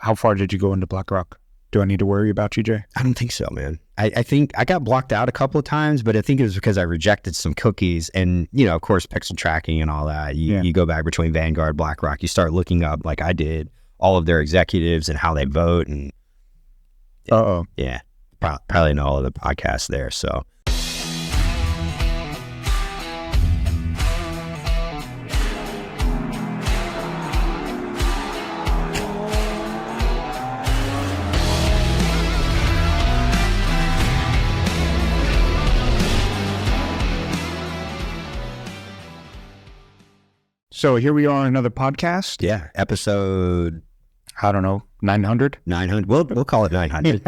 how far did you go into Black Rock? Do I need to worry about you, Jay? I don't think so, man. I think I got blocked out a couple of times, but I think it was because I rejected some cookies and, of course, pixel tracking and all that. You go back between Vanguard, BlackRock, you start looking up, like I did, all of their executives and how they vote. And yeah, probably know all of the podcasts there. So. So here we are on another podcast. Yeah, episode, I don't know, 900? 900. We'll call it 900.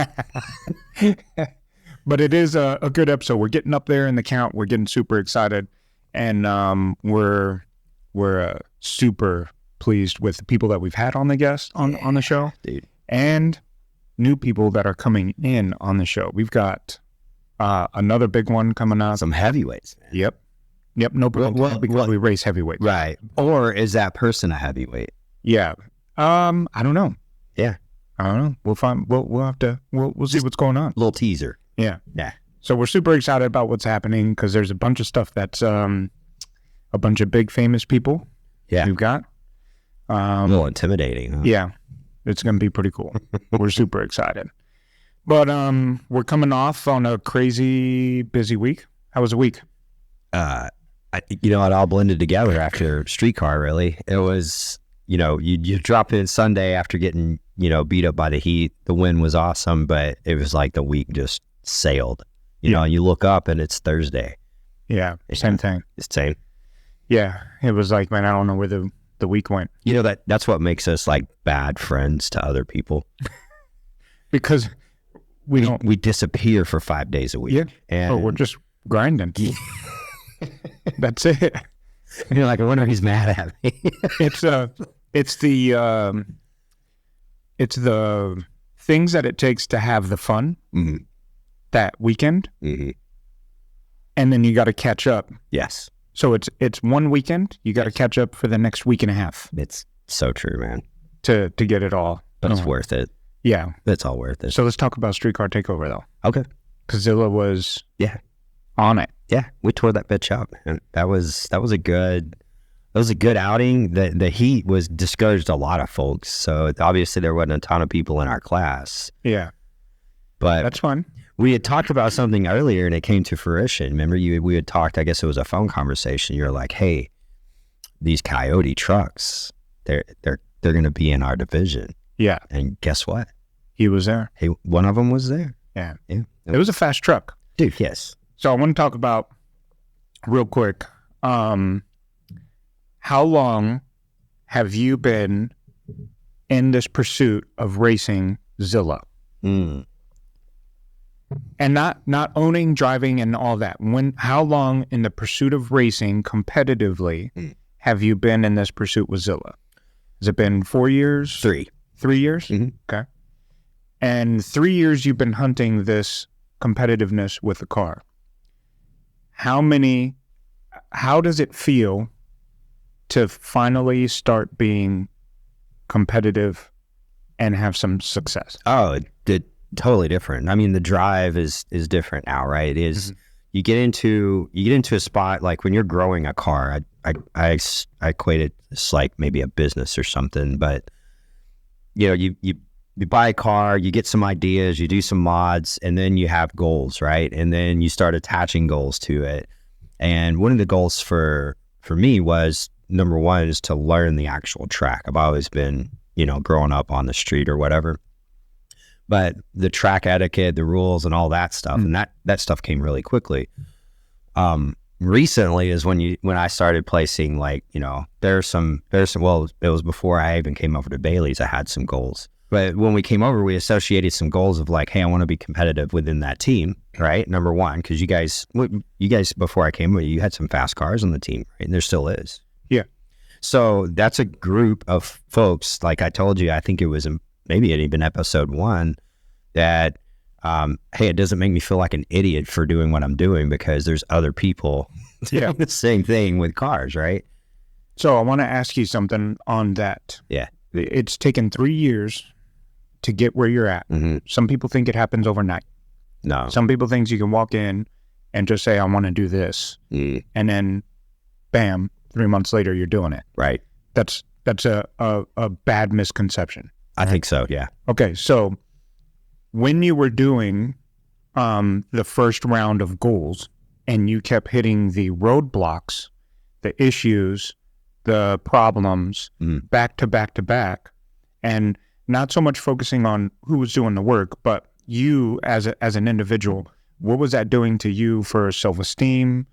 But it is a good episode. We're getting up there in the count. We're getting super excited. And we're super pleased with the people that we've had on the show. Dude. And new people that are coming in on the show. We've got another big one coming up. Some heavyweights, man. Yep, no problem. Because we race heavyweight. Right. Or is that person a heavyweight? Yeah. I don't know. Yeah. I don't know. We'll find, we'll have to, we'll see what's going on. Little teaser. Yeah. Yeah. So we're super excited about what's happening because there's a bunch of stuff that's a bunch of big famous people. Yeah. We've got. A little intimidating. Huh? Yeah. It's going to be pretty cool. We're super excited. But we're coming off on a crazy busy week. How was the week? It all blended together after Street Car, really. It was, you drop in Sunday after getting, beat up by the heat. The win was awesome, but it was like the week just sailed. You look up and it's Thursday. Yeah, same thing. It's the same. Yeah, it was like, man, I don't know where the week went. That's what makes us like bad friends to other people. Because we disappear for 5 days a week. Yeah, and we're just grinding. That's it. And you're like, I wonder if he's mad at me. It's the things that it takes to have the fun that weekend, and then you got to catch up. Yes. So it's one weekend. You got to catch up for the next week and a half. It's so true, man. To get it all. But it's worth it. Yeah, it's all worth it. So let's talk about Street Car Takeover, though. Okay. Because Zilla was on it. Yeah, we tore that bitch up, and that was a good outing. The heat was discouraged a lot of folks, so obviously there wasn't a ton of people in our class. Yeah, but that's fun. We had talked about something earlier, and it came to fruition. Remember, we had talked. I guess it was a phone conversation. You're like, "Hey, these Coyote trucks, they're going to be in our division." Yeah, and guess what? He was there. Hey, one of them was there. Yeah. It was a fast truck, dude. Yes. So I want to talk about real quick. How long have you been in this pursuit of racing Zilla? And not owning, driving, and all that. How long in the pursuit of racing competitively have you been in this pursuit with Zilla? Has it been 4 years? 3. 3 years? Okay. And 3 years you've been hunting this competitiveness with the car. How does it feel to finally start being competitive and have some success? Oh, totally different. I mean, the drive is different now, right? It is. You get into a spot like when you're growing a car. I equate it as like maybe a business or something, but you buy a car, you get some ideas, you do some mods, and then you have goals, right? And then you start attaching goals to it. And one of the goals for me was, number one, is to learn the actual track. I've always been, growing up on the street or whatever. But the track etiquette, the rules, and all that stuff, and that stuff came really quickly. Recently is when I started placing, like, there's some. Well, it was before I even came over to Baily's. I had some goals, but when we came over, we associated some goals of like, hey, I want to be competitive within that team, right? Number one, because you guys before I came over, you had some fast cars on the team, right? And there still is. Yeah. So that's a group of folks. Like I told you, I think it was maybe even episode 1 that. Hey, it doesn't make me feel like an idiot for doing what I'm doing because there's other people doing the same thing with cars, right? So I want to ask you something on that. Yeah. It's taken 3 years to get where you're at. Some people think it happens overnight. No. Some people think you can walk in and just say, I want to do this. And then, bam, 3 months later, you're doing it. Right. That's a bad misconception. I think so, yeah. Okay, so when you were doing the first round of goals and you kept hitting the roadblocks, the issues, the problems, back to back to back, and not so much focusing on who was doing the work, but you as an individual, what was that doing to you for self-esteem?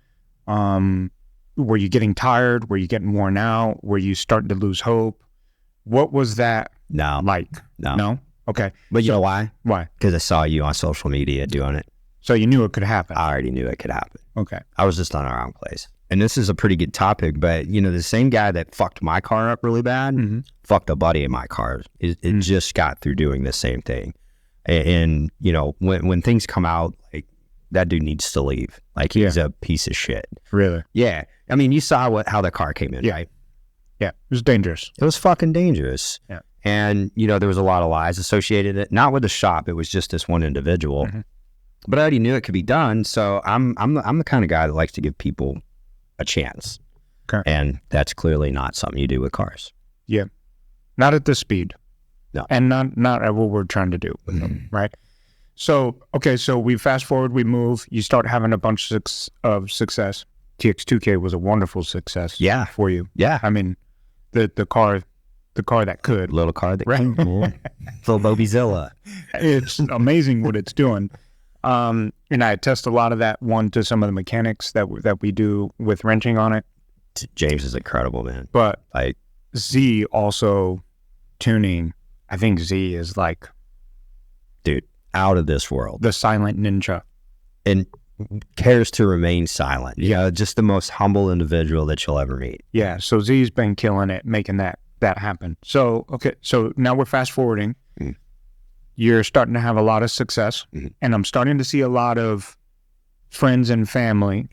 Were you getting tired? Were you getting worn out? Were you starting to lose hope? What was that like? No? Okay. But you know why? Why? Because I saw you on social media doing it. So you knew it could happen. I already knew it could happen. Okay. I was just on the wrong place. And this is a pretty good topic, but the same guy that fucked my car up really bad, fucked a buddy in my car. It just got through doing the same thing. And when things come out, like, that dude needs to leave. Like, he's a piece of shit. Really? Yeah. I mean, you saw how the car came in, right? Yeah. It was dangerous. It was fucking dangerous. Yeah. And, there was a lot of lies associated with it. Not with the shop. It was just this one individual. But I already knew it could be done. So I'm the kind of guy that likes to give people a chance. Okay. And that's clearly not something you do with cars. Yeah. Not at this speed. No. And not at what we're trying to do with them, right? So, okay, so we fast forward, we move, you start having a bunch of success. TX2K was a wonderful success for you. Yeah. I mean, the car that could. Little car that right? Little Bobby Zilla. It's amazing what it's doing. And I test a lot of that to some of the mechanics that we do with wrenching on it. James is incredible, man. But Z also tuning, I think Z is like, dude, out of this world. The silent ninja. And cares to remain silent. Just the most humble individual that you'll ever meet. Yeah, so Z's been killing it, making that happen. So, okay, so now we're fast forwarding. You're starting to have a lot of success, and I'm starting to see a lot of friends and family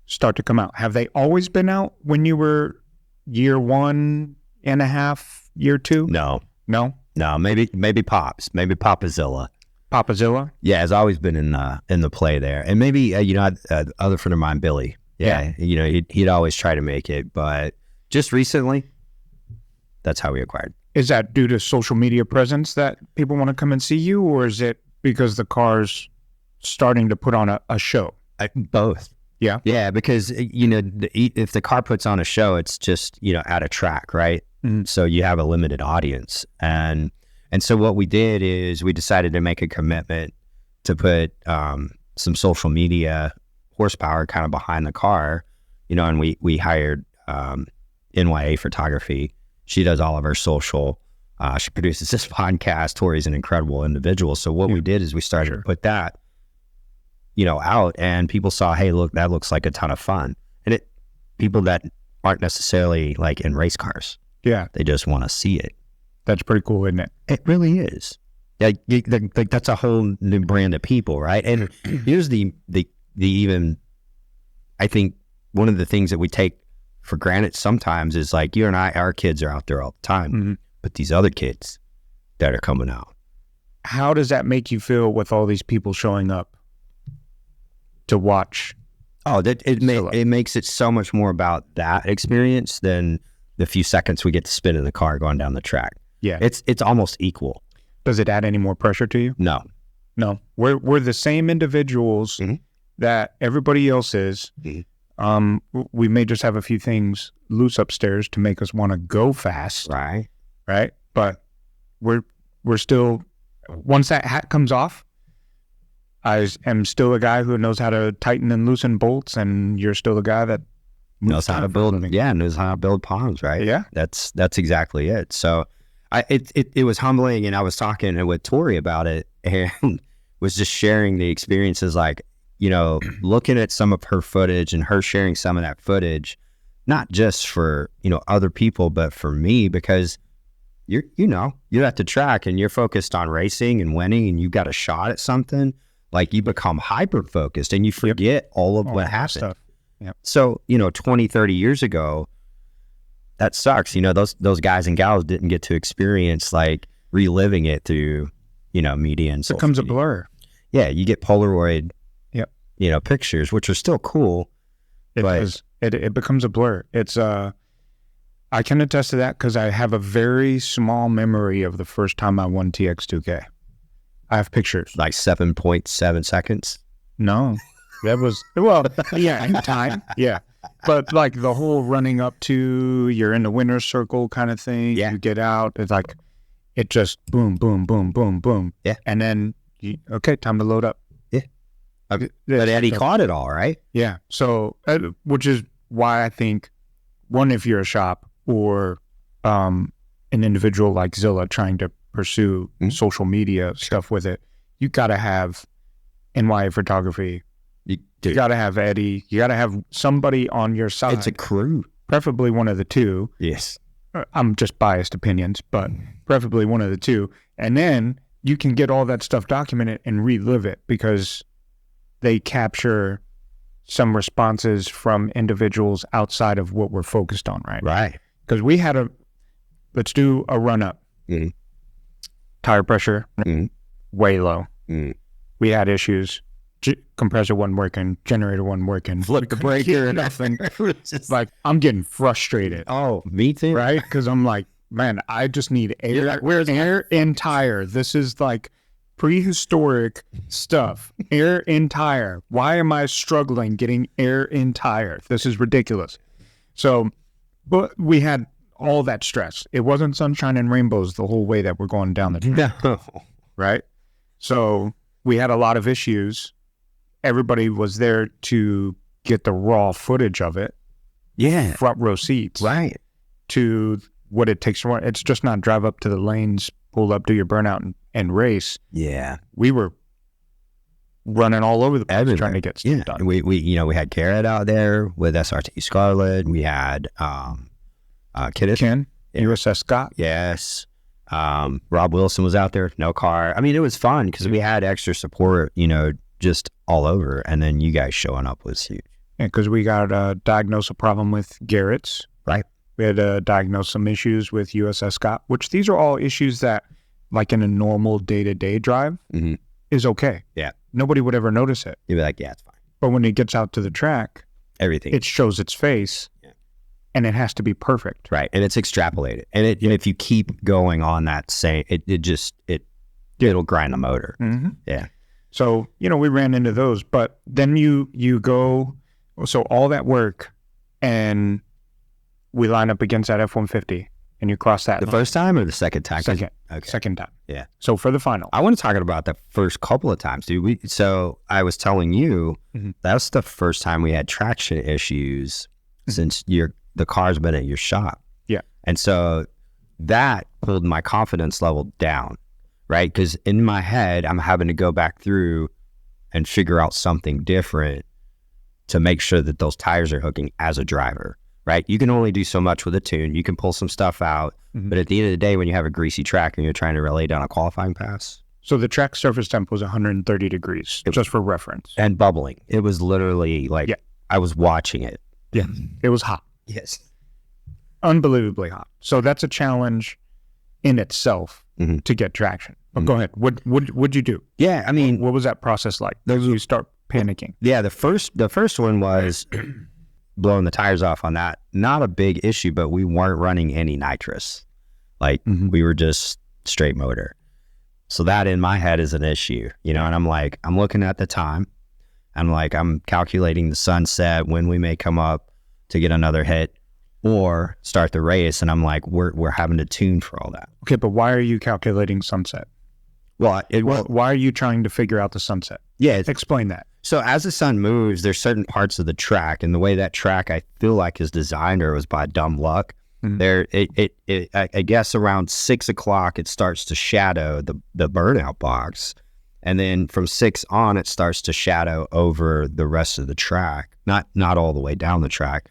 start to come out. Have they always been out when you were year 1.5, year 2? No, maybe Pops, maybe Papa Zilla. Papa Zilla? Yeah, has always been in the play there. And maybe, other friend of mine, Baily. Yeah. He'd always try to make it. But just recently, that's how we acquired. Is that due to social media presence that people want to come and see you? Or is it because the car's starting to put on a show? Both. Yeah? Yeah, because, if the car puts on a show, it's just, at a track, right? So you have a limited audience. And so what we did is we decided to make a commitment to put some social media horsepower kind of behind the car, and we hired NYA Photography. She does all of our social. She produces this podcast. Tori's an incredible individual. So what we did is we started to put that, out, and people saw, hey, look, that looks like a ton of fun. And people that aren't necessarily like in race cars. Yeah. They just want to see it. That's pretty cool, isn't it? It really is. Yeah, that's a whole new brand of people, right? And here's the even, I think one of the things that we take for granted sometimes is like you and I, our kids are out there all the time, but these other kids that are coming out. How does that make you feel with all these people showing up to watch? Oh, it makes it so much more about that experience than the few seconds we get to spend in the car going down the track. Yeah. It's almost equal. Does it add any more pressure to you? No. We're the same individuals that everybody else is. We may just have a few things loose upstairs to make us want to go fast. Right. But we're still, once that hat comes off, I am still a guy who knows how to tighten and loosen bolts, and you're still a guy that knows how to build. Knows how to build palms. Right. Yeah. That's exactly it. So it was humbling, and I was talking with Tori about it, and was just sharing the experiences, like, looking at some of her footage and her sharing some of that footage, not just for, other people, but for me, because you're at the track and you're focused on racing and winning, and you got a shot at something, like you become hyper focused and you forget all of what happened. Yep. So, 20, 30 years ago, that sucks. Those guys and gals didn't get to experience like reliving it through media and It social becomes a media. blur. Yeah, you get Polaroid, Yep. Pictures, which are still cool. It becomes a blur. It's I can attest to that because I have a very small memory of the first time I won TX2K. I have pictures. Like 7.7 seconds. No, that was yeah, in time, yeah. But like the whole running up to you're in the winner's circle kind of thing. Yeah. You get out. It's like it just boom, boom, boom, boom, boom. Yeah. And then time to load up. But Eddie caught it all, right? Yeah. So, which is why I think, one, if you're a shop or an individual like Zilla trying to pursue social media stuff with it, you got to have NYA photography. You got to have Eddie. You got to have somebody on your side. It's a crew. Preferably one of the two. Yes. I'm just biased opinions, but preferably one of the two. And then you can get all that stuff documented and relive it because they capture some responses from individuals outside of what we're focused on, right? Right. Because we had let's do a run up. Mm-hmm. Tire pressure, way low. Mm. We had issues. Compressor wasn't working, generator wasn't working. Flip the breaker. Nothing. Like, I'm getting frustrated. Oh, me too. Right? Because I'm like, man, I just need air. Where's air in tire? This is like prehistoric stuff. Air in tire. Why am I struggling getting air in tire? This is ridiculous. So, but we had all that stress. It wasn't sunshine and rainbows the whole way that we're going down the track. No. Right? So we had a lot of issues. Everybody was there to get the raw footage of it. Yeah. Front row seats. Right. To what it takes to run. It's just not drive up to the lanes, pull up, do your burnout, and race. Yeah. We were running all over the place trying to get stuff done. We had Garrett out there with SRT Scarlet. We had Ken, USS Scott. Yes. Rob Wilson was out there, no car. I mean, it was fun because we had extra support, just all over. And then you guys showing up was huge. Yeah, because we got diagnosed a problem with Garrett's. Right. We had diagnosed some issues with USS Scott, which these are all issues that, like in a normal day-to-day drive, is okay. Yeah. Nobody would ever notice it. You'd be like, yeah, it's fine. But when it gets out to the track, everything, it shows its face, and it has to be perfect. Right. And it's extrapolated. And if you keep going on that same, it'll grind the motor. Mm-hmm. Yeah. So, we ran into those, but then you go, so all that work, and we line up against that F-150, and you cross that. The first time or the second time? Second. Okay. Second time. Yeah. So for the final. I want to talk about the first couple of times, dude. So I was telling you, that was the first time we had traction issues since the car's been at your shop. Yeah. And so that pulled my confidence level down, right? Because in my head, I'm having to go back through and figure out something different to make sure that those tires are hooking as a driver, right? You can only do so much with a tune. You can pull some stuff out. But at the end of the day, when you have a greasy track and you're trying to relay down a qualifying pass. So the track surface temp was 130 degrees, just for reference. And bubbling. It was literally like, I was watching it. Yeah. It was hot. Yes. Unbelievably hot. So that's a challenge in itself to get traction. But go ahead. What'd you do? Yeah, I mean, what was that process like? You start panicking. Yeah, the first one was blowing the tires off on that. Not a big issue, but we weren't running any nitrous. Like we were just straight motor. So that in my head is an issue, and I'm like, I'm looking at the time. I'm calculating the sunset, when we may come up to get another hit or start the race. And I'm like, we're having to tune for all that. Okay, but why are you calculating sunset? Well, why are you trying to figure out the sunset? Yeah. Explain that. So as the sun moves, there's certain parts of the track, and the way that track I feel like is designed, or was by dumb luck. I guess around 6 o'clock it starts to shadow the burnout box, and then from 6 on it starts to shadow over the rest of the track. Not all the way down the track,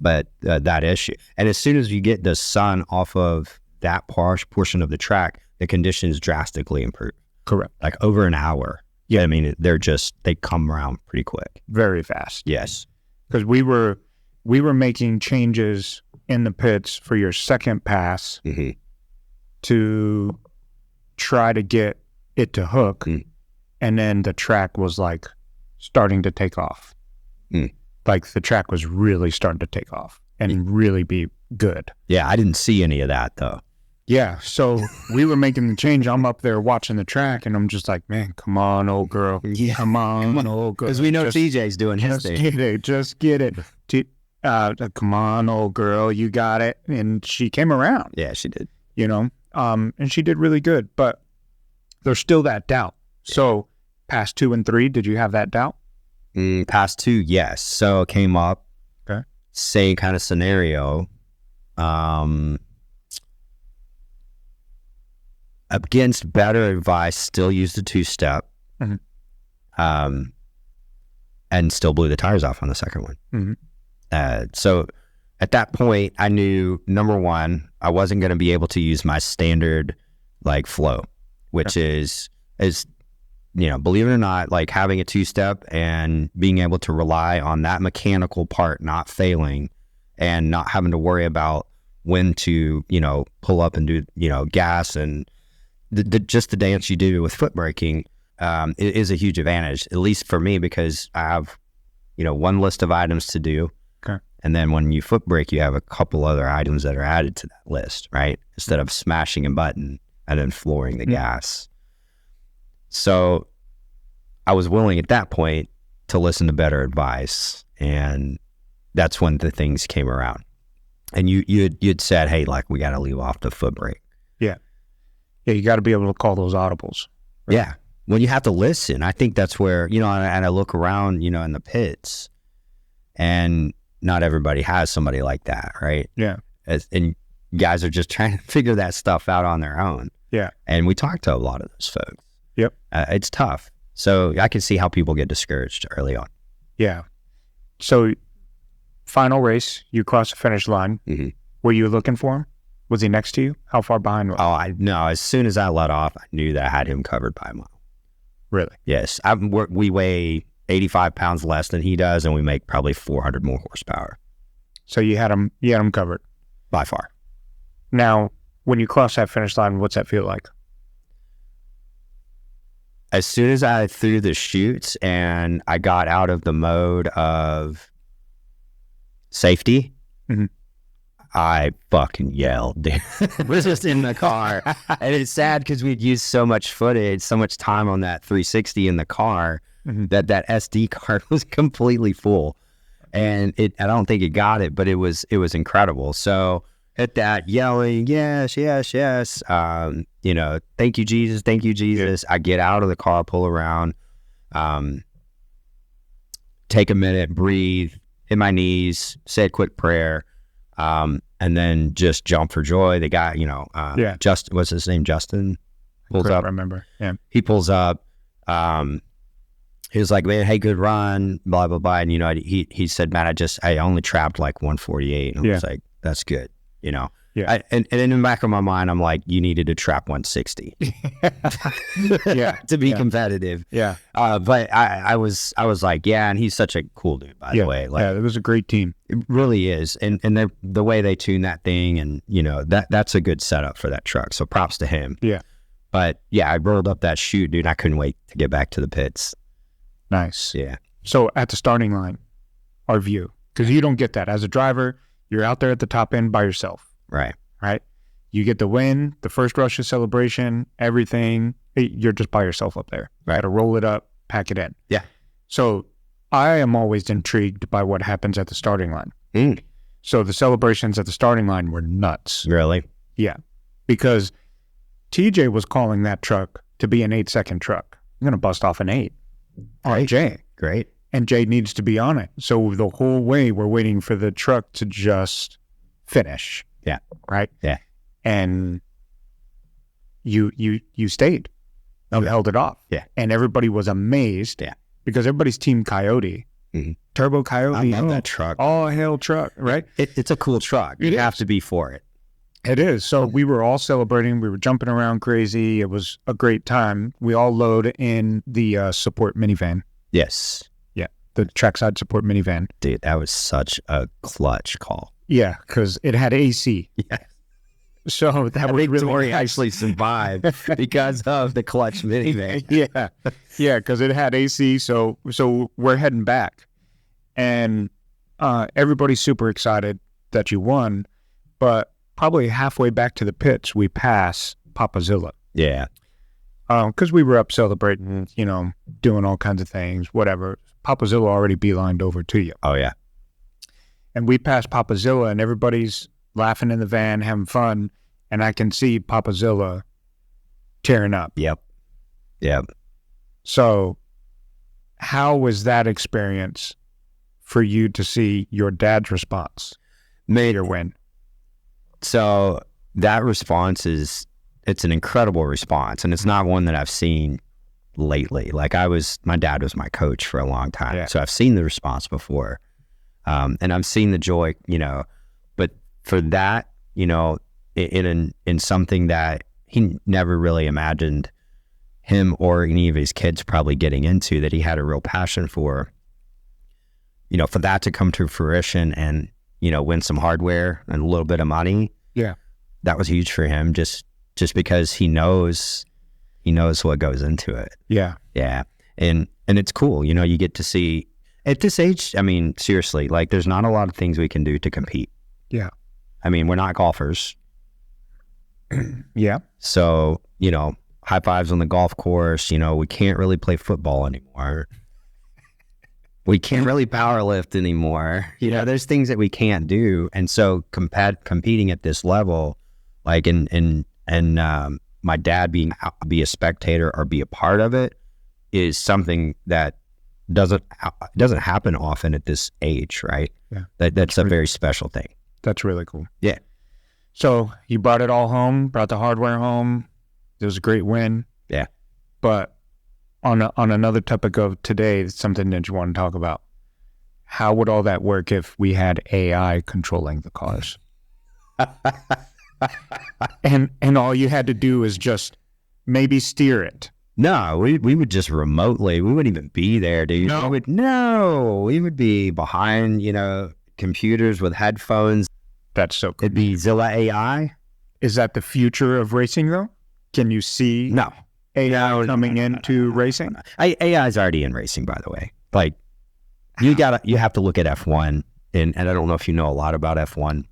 but that issue. And as soon as you get the sun off of that portion of the track, the conditions drastically improve. Correct. Like over an hour. Yeah, I mean, they come around pretty quick. Very fast. Yes. Because we were making changes in the pits for your second pass to try to get it to hook, and then the track was like starting to take off. Like the track was really starting to take off and really be good. Yeah, I didn't see any of that though. Yeah, so we were making the change. I'm up there watching the track, and I'm just like, man, come on, old girl. Yeah. Come on, old girl. Because we know TJ's doing his Just thing. get it. Just get it. Come on, old girl. You got it. And she came around. Yeah, she did. You know, and she did really good. But there's still that doubt. So past 2 and 3, did you have that doubt? Past 2, yes. So it came up. Okay. Same kind of scenario. Against better advice, still used the 2-step. And still blew the tires off on the second one. So at that point, I knew, number one, I wasn't going to be able to use my standard like flow, which is, you know, believe it or not, like having a 2-step and being able to rely on that mechanical part not failing and not having to worry about when to, you know, pull up and do, you know, gas and just the dance you do with foot braking is a huge advantage, at least for me, because I have, you know, one list of items to do. Okay. And then when you foot brake, you have a couple other items that are added to that list, right? Instead of smashing a button and then flooring the gas. So I was willing at that point to listen to better advice. And that's when the things came around. And you'd said, hey, like, we got to leave off the foot brake. Yeah, you got to be able to call those audibles. Right? Yeah. When you have to listen, I think that's where, you know, and I look around, you know, in the pits, and not everybody has somebody like that, right? Yeah. And guys are just trying to figure that stuff out on their own. Yeah. And we talk to a lot of those folks. Yep. It's tough. So I can see how people get discouraged early on. Yeah. So final race, you cross the finish line. Were you looking for him? Was he next to you? How far behind was he? No. As soon as I let off, I knew that I had him covered by a mile. Really? Yes. We weigh 85 pounds less than he does, and we make probably 400 more horsepower. So you had him covered? By far. Now, when you cross that finish line, what's that feel like? As soon as I threw the chutes and I got out of the mode of safety, I fucking yelled, dude. We're just in the car. And it's sad because we'd used so much footage, so much time on that 360 in the car, that SD card was completely full. And I don't think it got it, but it was incredible. So at that yelling, yes, yes, yes, you know, thank you, Jesus, thank you, Jesus. I get out of the car, pull around, take a minute, breathe, hit my knees, say a quick prayer, and then just jump for joy. The guy, you know, Justin, what's his name? Justin pulls up. Remember? Yeah. He pulls up. He was like, man, hey, good run, blah, blah, blah. And, you know, he said, man, I only trapped like 148. And I was like, that's good, you know? Yeah. And in the back of my mind, I'm like, you needed to trap 160 to be competitive. Yeah. But I was like, yeah. And he's such a cool dude, by the way. Like, it was a great team. It really is. And the way they tune that thing, and, you know, that's a good setup for that truck. So props to him. Yeah. But yeah, I rolled up that chute, dude. And I couldn't wait to get back to the pits. Nice. Yeah. So at the starting line, our view, because you don't get that as a driver. You're out there at the top end by yourself. Right. Right. You get the win, the first rush of celebration, everything. You're just by yourself up there. Right. Got to roll it up, pack it in. Yeah. So I am always intrigued by what happens at the starting line. So the celebrations at the starting line were nuts. Really? Yeah. Because TJ was calling that truck to be an 8-second truck. I'm going to bust off an 8. All right, Jay. Great. And Jay needs to be on it. So the whole way we're waiting for the truck to just finish. Yeah. Right? Yeah. And you stayed. You held it off. Yeah. And everybody was amazed. Yeah. Because everybody's Team Coyote. Turbo Coyote. I love that truck. All hail truck, right? It's a cool truck. You have to be for it. It is. So we were all celebrating. We were jumping around crazy. It was a great time. We all load in the support minivan. Yes. Yeah. The trackside support minivan. Dude, that was such a clutch call. Yeah, because it had AC. Yeah. So that was really Victoria nice. actually survived because of the clutch minivan. Yeah, because it had AC. So we're heading back, and everybody's super excited that you won. But probably halfway back to the pits, we pass Papa Zilla. Yeah. Because we were up celebrating, doing all kinds of things, whatever. Papa Zilla already beelined over to you. Oh, yeah. And we passed Papa Zilla, and everybody's laughing in the van, having fun. And I can see Papa Zilla tearing up. Yep. So how was that experience for you to see your dad's response to your win? So that response it's an incredible response, and it's not one that I've seen lately. Like my dad was my coach for a long time. Yeah. So I've seen the response before. And I've seen the joy, but for that, in something that he never really imagined him or any of his kids probably getting into, that he had a real passion for, for that to come to fruition and, win some hardware and a little bit of money. Yeah. That was huge for him just because he knows what goes into it. Yeah. Yeah. And it's cool. You get to see at this age, I mean, seriously, like there's not a lot of things we can do to compete. Yeah. I mean, we're not golfers. Yeah. So, high fives on the golf course, we can't really play football anymore. We can't really power lift anymore. There's things that we can't do. And so competing at this level, like and my dad be a spectator or be a part of it is something that doesn't happen often at this age, right? Yeah. That's a very special thing. That's really cool. Yeah. So you brought it all home, brought the hardware home. It was a great win. Yeah. But on another topic of today, something that you want to talk about. How would all that work if we had AI controlling the cars? and all you had to do is just maybe steer it. No, we would just remotely. We wouldn't even be there, dude. No. We would be behind, computers with headphones. That's so cool. It'd be Zilla AI. Is that the future of racing, though? Can you see No. AI coming into racing? AI is already in racing, by the way. Like, you have to look at F1, and I don't know if you know a lot about F1,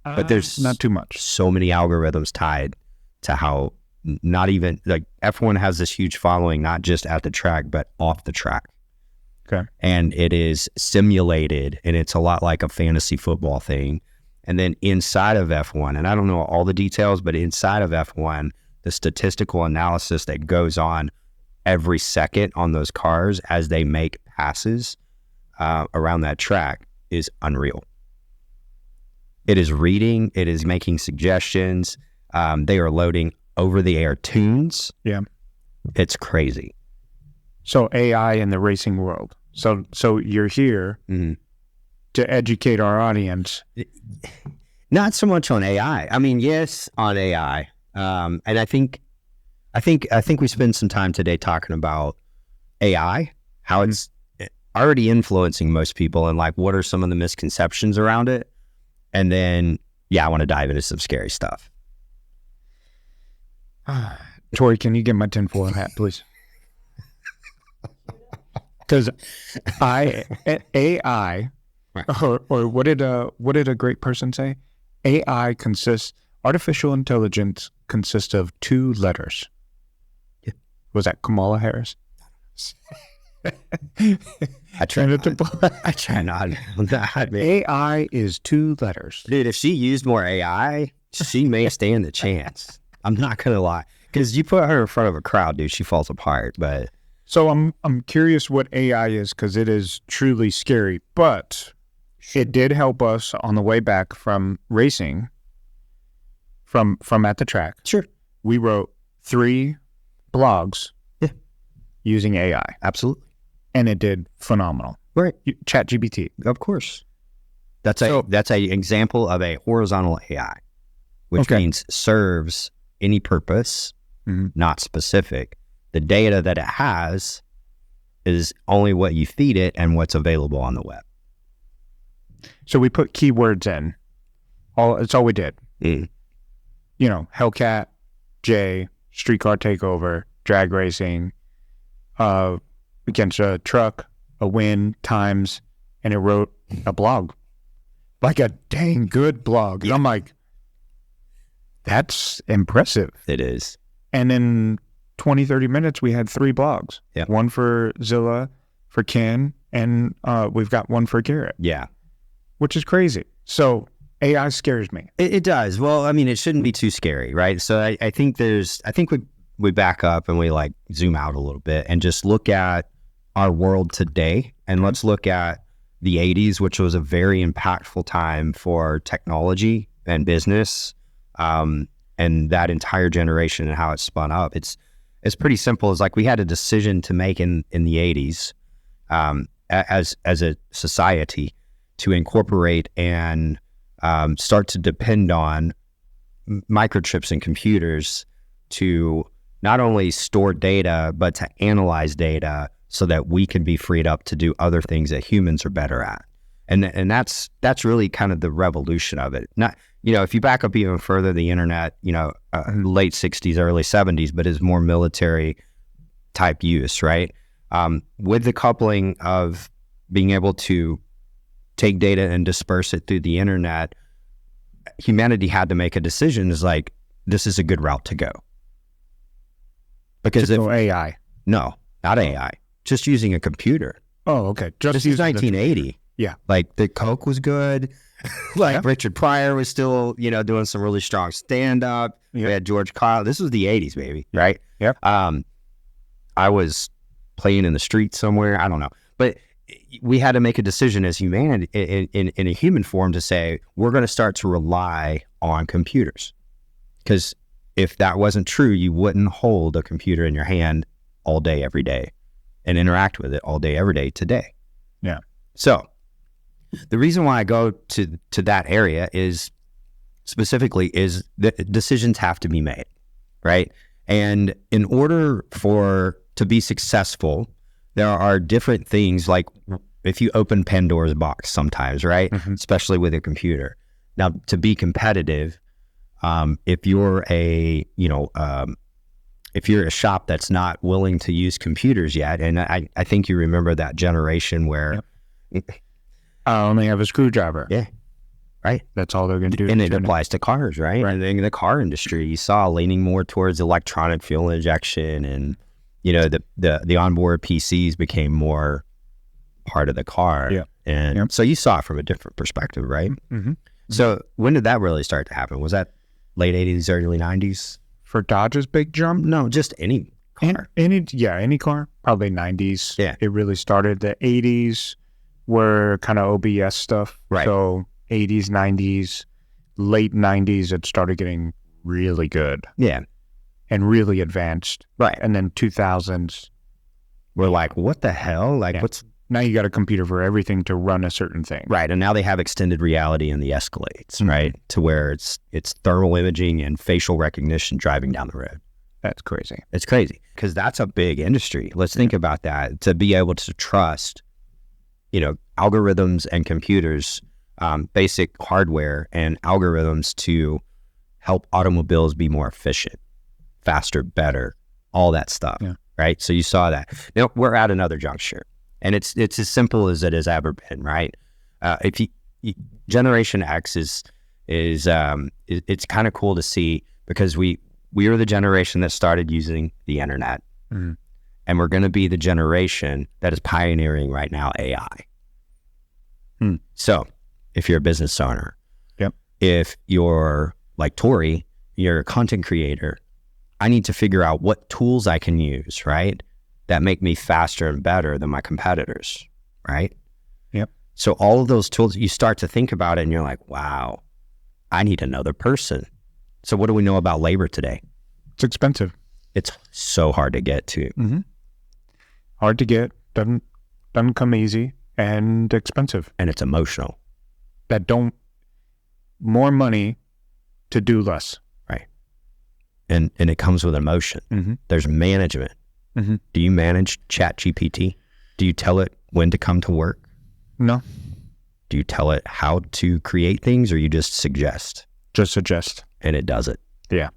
but there's not too much. So many algorithms tied to how not even like F1 has this huge following, not just at the track, but off the track. Okay. And it is simulated, and it's a lot like a fantasy football thing. And then inside of F1, and I don't know all the details, but inside of F1, the statistical analysis that goes on every second on those cars as they make passes around that track is unreal. It is reading, it is making suggestions. They are loading over-the-air tunes. Yeah. It's crazy. So AI in the racing world. So you're here to educate our audience. Not so much on AI. I mean, yes, on AI. And I think we spend some time today talking about AI, how it's already influencing most people, and like what are some of the misconceptions around it. And then, I want to dive into some scary stuff. Tori, can you get my tinfoil hat, please? Because AI, or what did a great person say? AI artificial intelligence consists of 2 letters. Yeah. Was that Kamala Harris? I try not. AI is 2 letters. Dude, if she used more AI, she may stand a chance. I'm not going to lie. Because you put her in front of a crowd, dude, she falls apart. But so I'm curious what AI is, because it is truly scary. But it did help us on the way back from racing, from at the track. Sure. We wrote 3 blogs using AI. Absolutely. And it did phenomenal. Right. ChatGPT. Of course. That's an example of a horizontal AI, which means serves any purpose, not specific. The data that it has is only what you feed it and what's available on the web. So we put keywords in. It's all we did. Hellcat, J, Street Car Takeover, drag racing, against a truck, a win, times, and it wrote a blog. Like a dang good blog. And I'm like, that's impressive. It is. And in 20, 30 minutes, we had 3 blogs. Yeah. One for Zilla, for Ken, and we've got one for Garrett. Yeah. Which is crazy. So AI scares me. It does. Well, I mean, it shouldn't be too scary, right? So I think we back up and we like zoom out a little bit and just look at our world today. And let's look at the 80s, which was a very impactful time for technology and business, and that entire generation and how it spun up. It's pretty simple. It's like we had a decision to make in the 80s as a society to incorporate and start to depend on microchips and computers to not only store data, but to analyze data so that we can be freed up to do other things that humans are better at. And that's really kind of the revolution of it. Not, if you back up even further, the internet, late 60s, early 70s, but is more military type use, right? With the coupling of being able to take data and disperse it through the internet, humanity had to make a decision. Is like, this is a good route to go. Because if AI. No, not AI. Just using a computer. Oh, okay. This is 1980. Yeah. Like the Coke was good. Richard Pryor was still, doing some really strong stand-up. Yep. We had George Kyle. This was the 80s, baby. Right? Yep. I was playing in the street somewhere. I don't know. But we had to make a decision as humanity in a human form to say, we're going to start to rely on computers. Because if that wasn't true, you wouldn't hold a computer in your hand all day, every day, and interact with it all day, every day today. Yeah. So the reason why I go to that area is that decisions have to be made, right? And in order to be successful, there are different things, like if you open Pandora's box sometimes, right? Mm-hmm. Especially with a computer. Now, to be competitive, if you're a shop that's not willing to use computers yet, and I think you remember that generation where I only have a screwdriver. Yeah. Right. That's all they're going to do. And it applies to cars, right? And in the car industry, you saw leaning more towards electronic fuel injection, and the onboard PCs became more part of the car. Yeah. And so you saw it from a different perspective, right? Mm-hmm. So when did that really start to happen? Was that late 80s, early 90s? For Dodge's big jump? No, just any car. Any car. Probably 90s. Yeah. It really started. The 80s were kind of OBS stuff. Right. So 80s, 90s, late 90s, it started getting really good. Yeah. And really advanced. Right. And then 2000s. We're like, what the hell? Like, Now you got a computer for everything to run a certain thing. Right. And now they have extended reality in the Escalades, mm-hmm. right? To where it's thermal imaging and facial recognition driving down the road. That's crazy. It's crazy because that's a big industry. Let's think about that. To be able to trust, algorithms and computers, basic hardware and algorithms to help automobiles be more efficient, faster, better, all that stuff. Yeah. Right. So you saw that. Now we're at another juncture. And it's as simple as it has ever been, right? Generation X is it's kind of cool to see, because we are the generation that started using the internet, mm-hmm. and we're going to be the generation that is pioneering right now AI. So, if you're a business owner, if you're like Tori, you're a content creator, I need to figure out what tools I can use, right? That make me faster and better than my competitors, right? Yep. So all of those tools, you start to think about it and you're like, wow, I need another person. So what do we know about labor today? It's expensive. It's so hard to get to. Mm-hmm. Hard to get, doesn't come easy, and expensive. And it's emotional. More money to do less. Right. And it comes with emotion. Mm-hmm. There's management. Mm-hmm. Do you manage ChatGPT? Do you tell it when to come to work? No. Do you tell it how to create things, or you just suggest? Just suggest. And it does it. Yeah.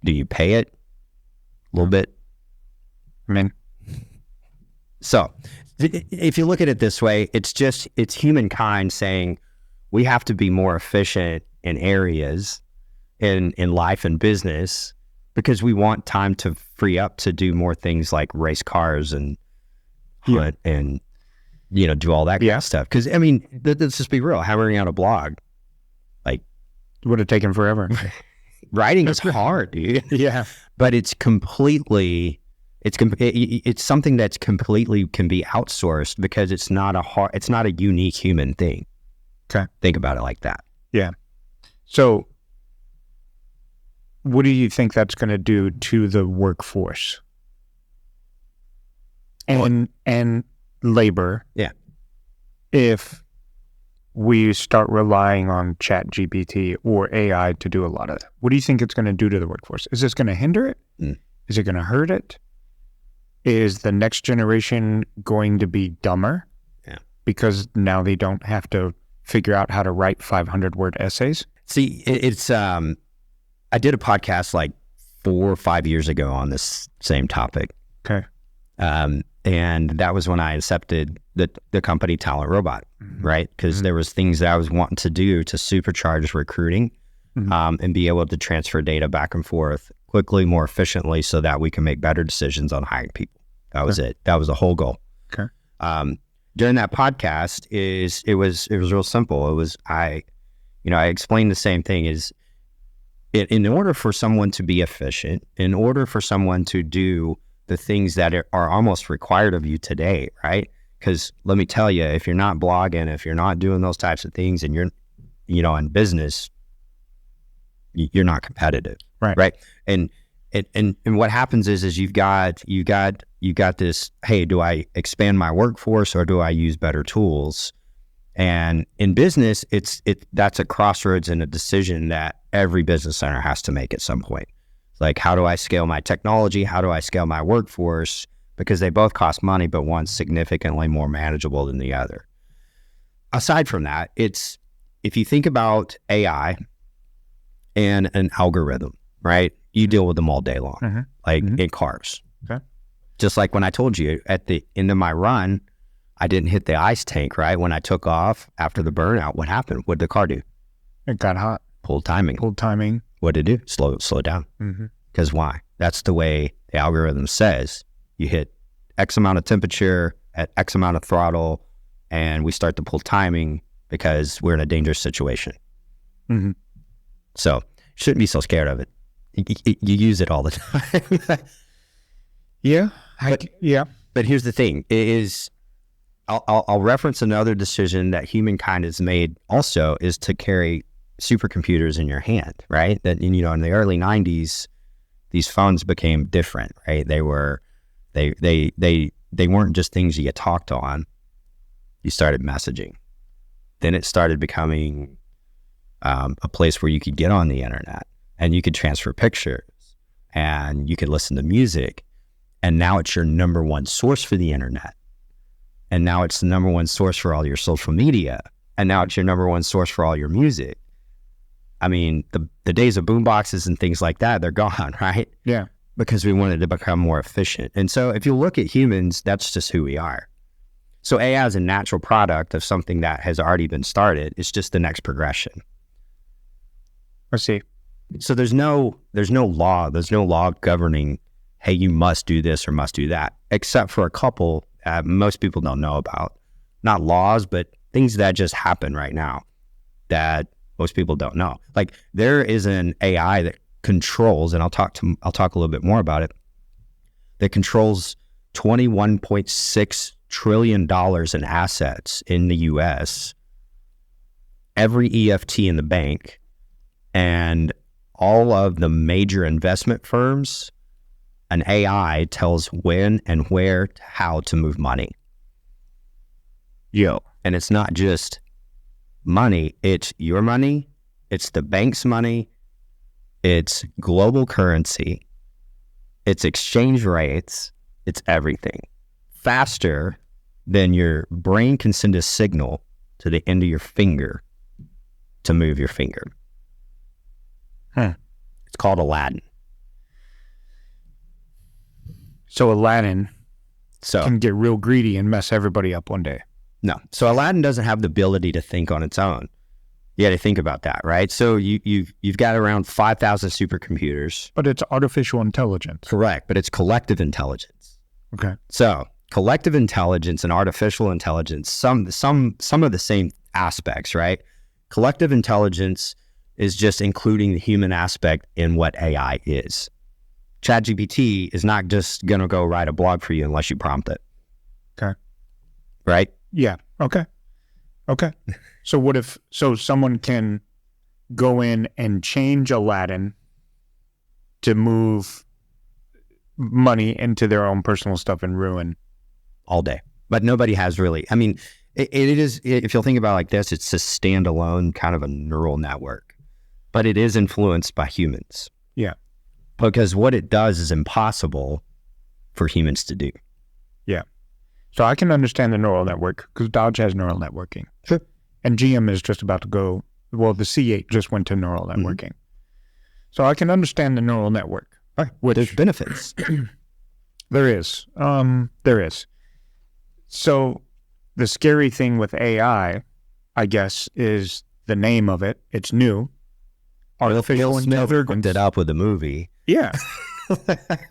Do you pay it a little bit? I mean, so if you look at it this way, it's humankind saying we have to be more efficient in areas in life and business because we want time to free up to do more things like race cars and hunt and, do all that kind of stuff. Because, I mean, let's just be real. Hammering out a blog, like, would have taken forever. Writing is hard, dude. Yeah. But it's something that's completely can be outsourced because it's not a unique human thing. Okay. Think about it like that. Yeah. So what do you think that's going to do to the workforce and labor? Yeah. If we start relying on Chat GPT or AI to do a lot of that, what do you think it's going to do to the workforce? Is this going to hinder it? Is it going to hurt it? Is the next generation going to be dumber? Yeah. Because now they don't have to figure out how to write 500-word essays? See, it's I did a podcast like 4 or 5 years ago on this same topic. Okay. And that was when I accepted the company Talent Robot, right? Because there was things that I was wanting to do to supercharge recruiting and be able to transfer data back and forth quickly, more efficiently, so that we can make better decisions on hiring people. That was it. That was the whole goal. Okay. During that podcast, it was real simple. It was I explained the same thing. Is in order for someone to be efficient, in order for someone to do the things that are almost required of you today, right? Because let me tell you, if you're not blogging, if you're not doing those types of things, and you're, in business, you're not competitive, right? And what happens is you've got this. Hey, do I expand my workforce or do I use better tools? And in business, that's a crossroads and a decision that every business owner has to make at some point. Like, how do I scale my technology? How do I scale my workforce? Because they both cost money, but one's significantly more manageable than the other. Aside from that, if you think about AI and an algorithm, right? You deal with them all day long, in cars. Okay. Just like when I told you at the end of my run, I didn't hit the ice tank, right? When I took off after the burnout, what happened? What did the car do? It got hot. Pulled timing. What did it do? Slow down. Because why? That's the way the algorithm says. You hit X amount of temperature at X amount of throttle, and we start to pull timing because we're in a dangerous situation. So shouldn't be so scared of it. You use it all the time. Yeah. But here's the thing: I'll reference another decision that humankind has made. Also, is to carry supercomputers in your hand, right? That in the early 90s, these phones became different, right? They weren't just things you talked on. You started messaging. Then it started becoming a place where you could get on the internet and you could transfer pictures and you could listen to music. And now it's your number one source for the internet. And now it's the number one source for all your social media. And now it's your number one source for all your music. I mean, the days of boomboxes and things like that, they're gone, right? Yeah. Because we wanted to become more efficient. And so if you look at humans, that's just who we are. So AI is a natural product of something that has already been started. It's just the next progression. I see. So there's no law governing, hey, you must do this or must do that, except for a couple most people don't know about. Not laws, but things that just happen right now that most people don't know. Like, there is an AI that controls, and I'll talk a little bit more about it, that controls $21.6 trillion in assets in the US, every EFT in the bank, and all of the major investment firms. An AI tells when and where, how to move money. And it's not just money, it's your money, it's the bank's money, it's global currency, it's exchange rates, it's everything. Faster than your brain can send a signal to the end of your finger to move your finger. It's It's called Aladdin. So Aladdin So can get real greedy and mess everybody up one day. no. So Aladdin doesn't have the ability to think on its own. You got to think about that, right? So you've got around 5,000 supercomputers. But it's artificial intelligence. Correct, but it's collective intelligence. Okay. So collective intelligence and artificial intelligence, some of the same aspects, right? Collective intelligence is just including the human aspect in what AI is. ChatGPT is not just going to go write a blog for you unless you prompt it. Okay. Right? Yeah. Okay. So someone can go in and change Aladdin to move money into their own personal stuff and ruin All day. But nobody has really, I mean, it is, if you'll think about it like this, it's a standalone kind of a neural network, but it is influenced by humans. Yeah. Because what it does is impossible for humans to do. Yeah. So I can understand the neural network because Dodge has neural networking. Sure. And GM is just about to go, well, the C8 just went to neural networking. So I can understand the neural network. Right. Which There's benefits. there is. There is. So the scary thing with AI, I guess, is the name of it. It's new. Artificial intelligence. Hooked it up with the movie. Yeah.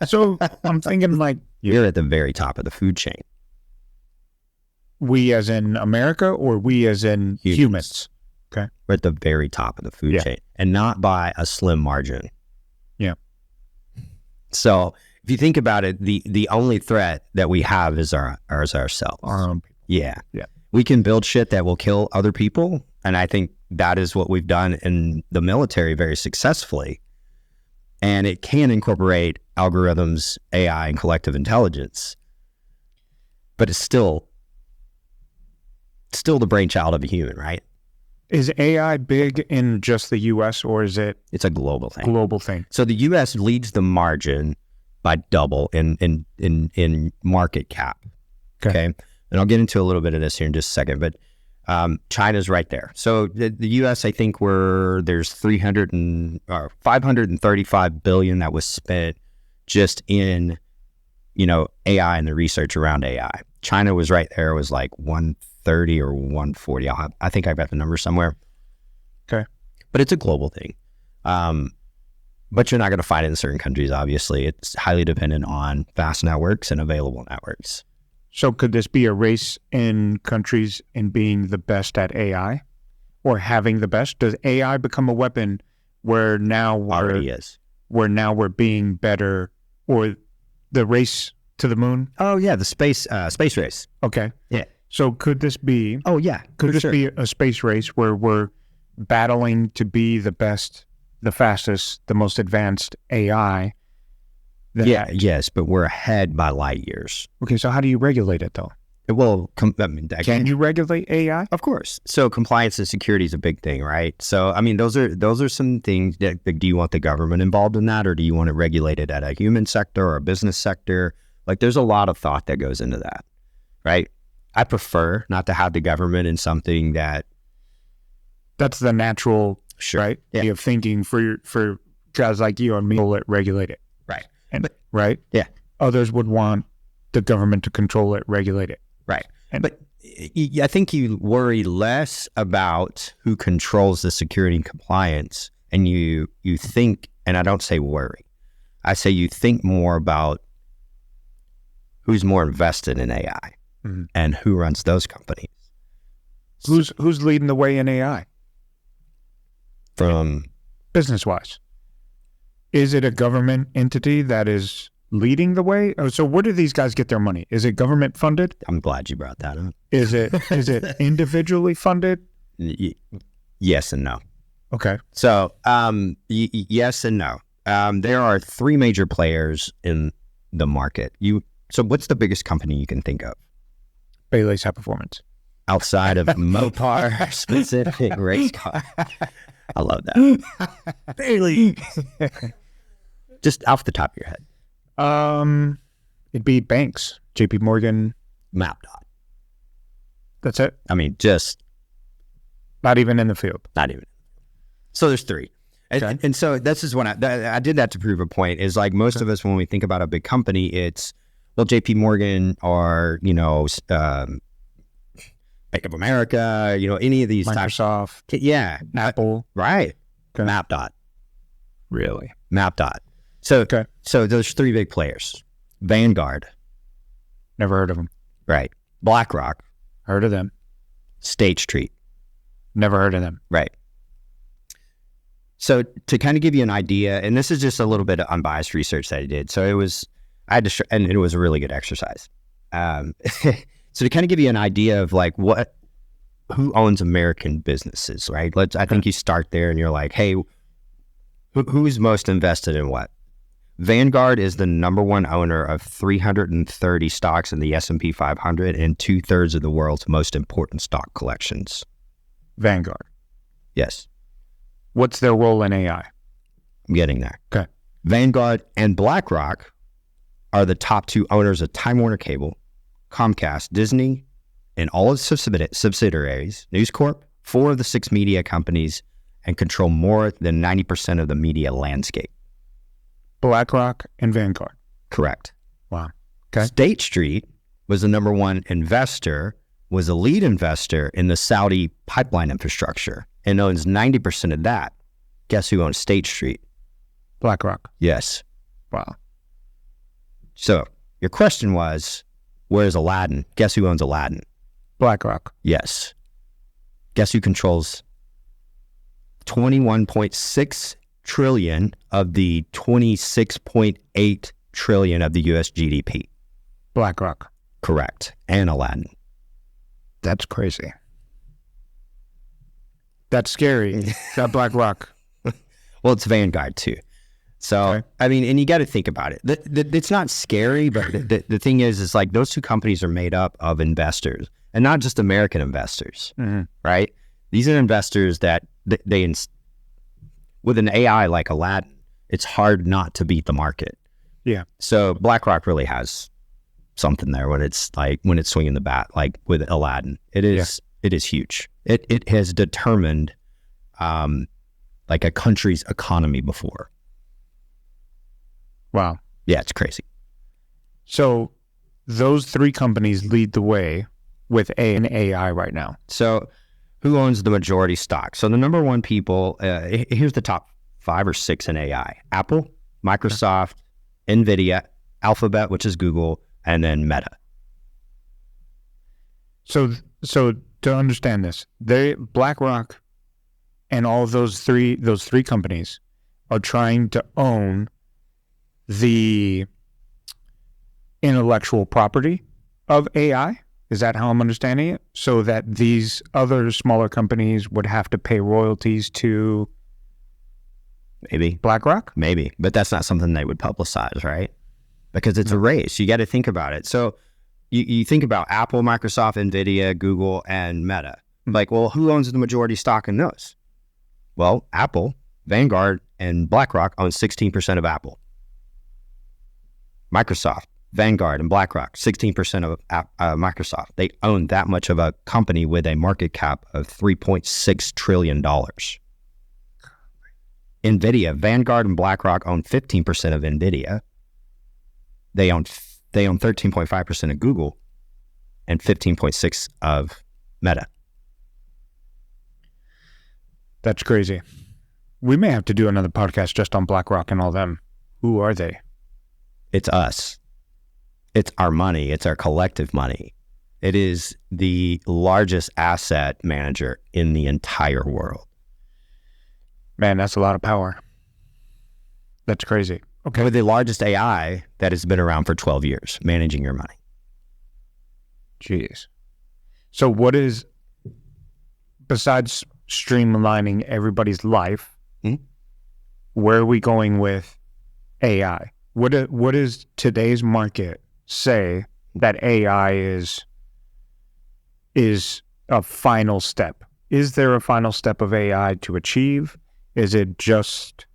So I'm thinking like You're at the very top of the food chain. we as in America or we as in humans? Okay. We're at the very top of the food chain, and not by a slim margin. Yeah. So if you think about it, the only threat that we have is ourselves. Yeah. We can build shit that will kill other people, and I think that is what we've done in the military very successfully. And it can incorporate algorithms, AI, and collective intelligence, but it's still the brainchild of a human, right? Is AI big in just the U.S. or is it It's a global thing. global thing? So the U.S. leads the margin by double in market cap. Okay. And I'll get into a little bit of this here in just a second, but China's right there. So the U.S., I think there's 535 billion that was spent just in, AI and the research around AI. China was right there. It was like 130 or 140. I think I've got the number somewhere. Okay. But it's a global thing. But you're not going to find it in certain countries, obviously. It's highly dependent on fast networks and available networks. So could this be a race in countries in being the best at AI or having the best? Does AI become a weapon where now Already is. Where now we're being better, or the race to the moon? Oh yeah, the space race. Okay. Yeah. So could this be Oh yeah. could this be a space race where we're battling to be the best, the fastest, the most advanced AI? Yes, but we're ahead by light years. Okay, so how do you regulate it though? Well, Can you regulate AI? Of course. So compliance and security is a big thing, right? So I mean, those are some things that, do you want the government involved in that, or do you want it regulated at a human sector or a business sector? Like, there's a lot of thought that goes into that, right? I prefer not to have the government in something that's the natural, right? Yeah. Way of thinking for guys like you and me. Regulate it, Right. right? Yeah. Others would want the government to control it, regulate it. Right. But I think you worry less about who controls the security and compliance, and you think, and I don't say worry, I say you think more about who's more invested in AI and who runs those companies. Who's leading the way in AI? From business-wise, is it a government entity that is leading the way? Oh, so where do these guys get their money? Is it government funded? I'm glad you brought that up. Is it individually funded? Yes and no. Okay. So yes and no. There are three major players in the market. So what's the biggest company you can think of? Baily's High Performance. Outside of Mopar specific race car. I love that. Baily. Just off the top of your head. It'd be banks, JP Morgan, MapDot. That's it. I mean, just not even in the field. Not even. So there's three. And so this is when I did that to prove a point. Is like most of us, when we think about a big company, it's JP Morgan or Bank of America, any of these Microsoft, Apple, right? Okay. MapDot, really? MapDot. So those three big players, Vanguard, Never heard of them. right? BlackRock, Heard of them? State Street, Never heard of them. right? So to kind of give you an idea, and this is just a little bit of unbiased research that I did. So it was a really good exercise. So to kind of give you an idea of like who owns American businesses, right? I think you start there and you're like, hey, who's most invested in what? Vanguard is the number one owner of 330 stocks in the S&P 500 and 2/3 of the world's most important stock collections. Vanguard. Yes. What's their role in AI? I'm getting there. Okay. Vanguard and BlackRock are the top two owners of Time Warner Cable, Comcast, Disney, and all its subsidiaries, News Corp, 4 of the 6 media companies, and control more than 90% of the media landscape. BlackRock and Vanguard. Correct. Wow. Okay. State Street was the number one investor, was a lead investor in the Saudi pipeline infrastructure, and owns 90% of that. Guess who owns State Street? BlackRock. Yes. Wow. So your question was, where's Aladdin? Guess who owns Aladdin? BlackRock. Yes. Guess who controls 21.6 trillion of the 26.8 trillion of the US GDP? BlackRock. Correct. And Aladdin. That's crazy. That's scary. That BlackRock. Well, it's Vanguard too. So, Okay. I mean, and you got to think about it. It's not scary, but the thing is like those two companies are made up of investors, and not just American investors, right? These are investors that with an AI like Aladdin, it's hard not to beat the market. Yeah. So BlackRock really has something there when it's swinging the bat, like with Aladdin. It is huge. It has determined like a country's economy before. Wow. Yeah, it's crazy. So those 3 companies lead the way with an AI right now. So who owns the majority stock? So the number one people, here's the top 5 or 6 in AI. Apple, Microsoft, NVIDIA, Alphabet, which is Google, and then Meta. So to understand this, BlackRock and all of those three companies are trying to own the intellectual property of AI. Is that how I'm understanding it? So that these other smaller companies would have to pay royalties to Maybe. BlackRock? Maybe. But that's not something they would publicize, right? Because it's a race. You got to think about it. So you think about Apple, Microsoft, NVIDIA, Google, and Meta. Like, well, who owns the majority stock in those? Well, Apple, Vanguard, and BlackRock own 16% of Apple. Microsoft, Vanguard, and BlackRock, 16% of Microsoft. They own that much of a company with a market cap of $3.6 trillion. NVIDIA, Vanguard, and BlackRock own 15% of NVIDIA. They own 13.5% of Google and 15.6% of Meta. That's crazy. We may have to do another podcast just on BlackRock and all them. Who are they? It's us. It's our money. It's our collective money. It is the largest asset manager in the entire world. Man, that's a lot of power. That's crazy. Okay. With the largest AI that has been around for 12 years, managing your money. Jeez. So what is, besides streamlining everybody's life, where are we going with AI? What does today's market say that AI is a final step? Is there a final step of AI to achieve? Is it just...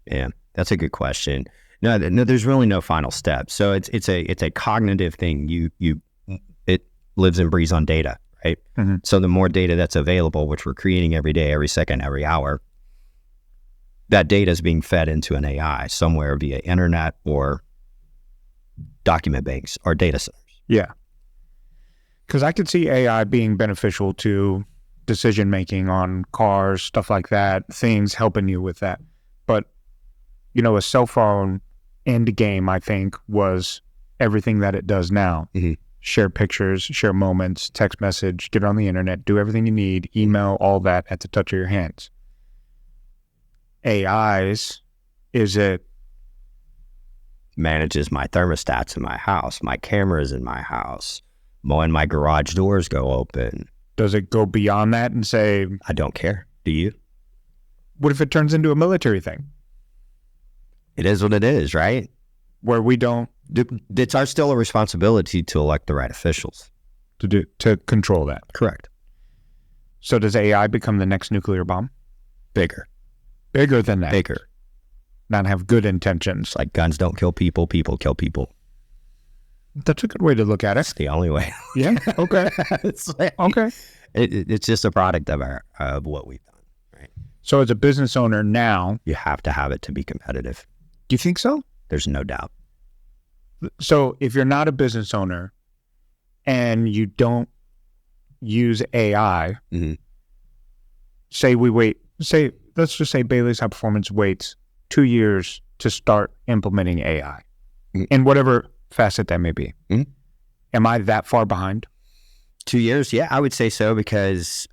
Yeah, that's a good question. No, there's really no final step. So it's a cognitive thing. It lives and breathes on data, right? So the more data that's available, which we're creating every day, every second, every hour, that data is being fed into an AI somewhere via internet or document banks or data centers. Yeah. Because I could see AI being beneficial to decision-making on cars, stuff like that, things helping you with that. But, a cell phone end game, I think, was everything that it does now. Mm-hmm. Share pictures, share moments, text message, get on the internet, do everything you need, email, all that at the touch of your hands. AI's, is it? Manages my thermostats in my house, my cameras in my house, when my garage doors go open. Does it go beyond that and say, I don't care? Do you? What if it turns into a military thing? It is what it is, right? Where we don't. It's still a responsibility to elect the right officials. To control that. Correct. So does AI become the next nuclear bomb? Bigger. Bigger than that. Bigger. Not have good intentions. Like guns don't kill people, people kill people. That's a good way to look at it. It's the only way. Yeah. Okay. Okay. It's just a product of what we've done, right? So as a business owner now, you have to have it to be competitive. Do you think so? There's no doubt. So if you're not a business owner and you don't use AI, mm-hmm. let's just say Baily's High Performance waits 2 years to start implementing AI mm-hmm. in whatever facet that may be. Mm-hmm. Am I that far behind? 2 years? Yeah, I would say so, because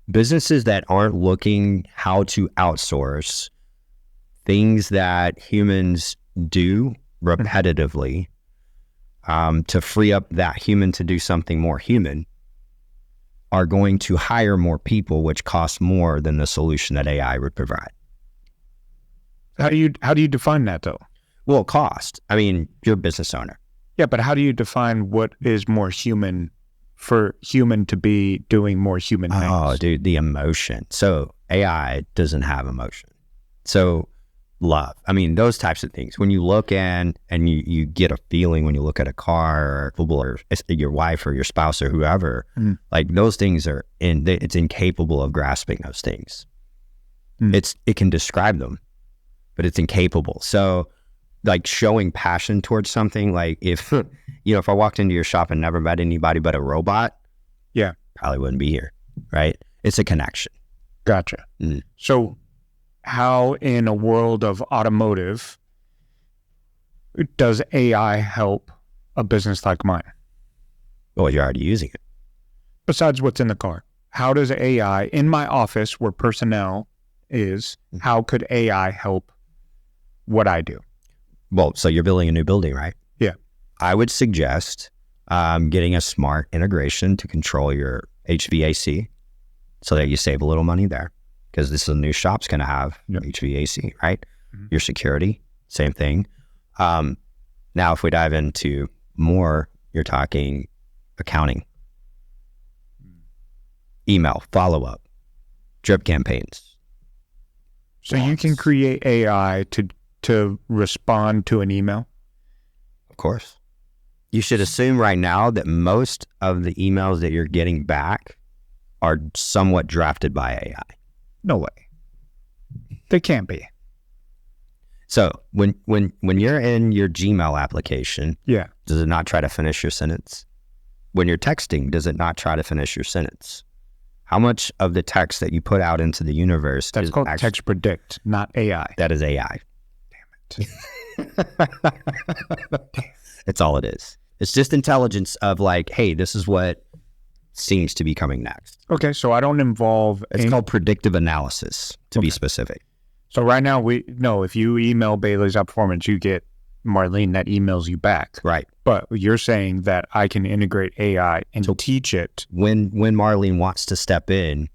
businesses that aren't looking how to outsource things that humans do repetitively to free up that human to do something more human are going to hire more people, which costs more than the solution that AI would provide. How do you define that though? Well, cost. I mean, you're a business owner. Yeah, but how do you define what is more human for human to be doing more human things? Oh, dude, the emotion. So AI doesn't have emotion. So love. I mean, those types of things. When you look and you get a feeling when you look at a car or your wife or your spouse or whoever, like those things it's incapable of grasping those things. It can describe them, but it's incapable. So like showing passion towards something, like if I walked into your shop and never met anybody but a robot, yeah, probably wouldn't be here, right? It's a connection. Gotcha. So how in a world of automotive does AI help a business like mine? Well, you're already using it. Besides what's in the car, how does AI in my office where personnel is, how could AI help what I do? Well, so you're building a new building, right? Yeah. I would suggest getting a smart integration to control your HVAC so that you save a little money there, because this is a new shop's going to have HVAC, right? Mm-hmm. Your security, same thing. Now, if we dive into more, you're talking accounting, email, follow-up, drip campaigns. So you can create AI to respond to an email? Of course. You should assume right now that most of the emails that you're getting back are somewhat drafted by AI. No way. They can't be. So when you're in your Gmail application, does it not try to finish your sentence? When you're texting, does it not try to finish your sentence? How much of the text that you put out into the universe is called text predict, not AI. That is AI. Damn it. It's all it is. It's just intelligence of like, hey, this is what seems to be coming next. Okay, so I don't involve... It's called predictive analysis, to be specific. So right now, if you email Baily's High Performance, you get Marlene that emails you back. Right. But you're saying that I can integrate AI and teach it. When Marlene wants to step in,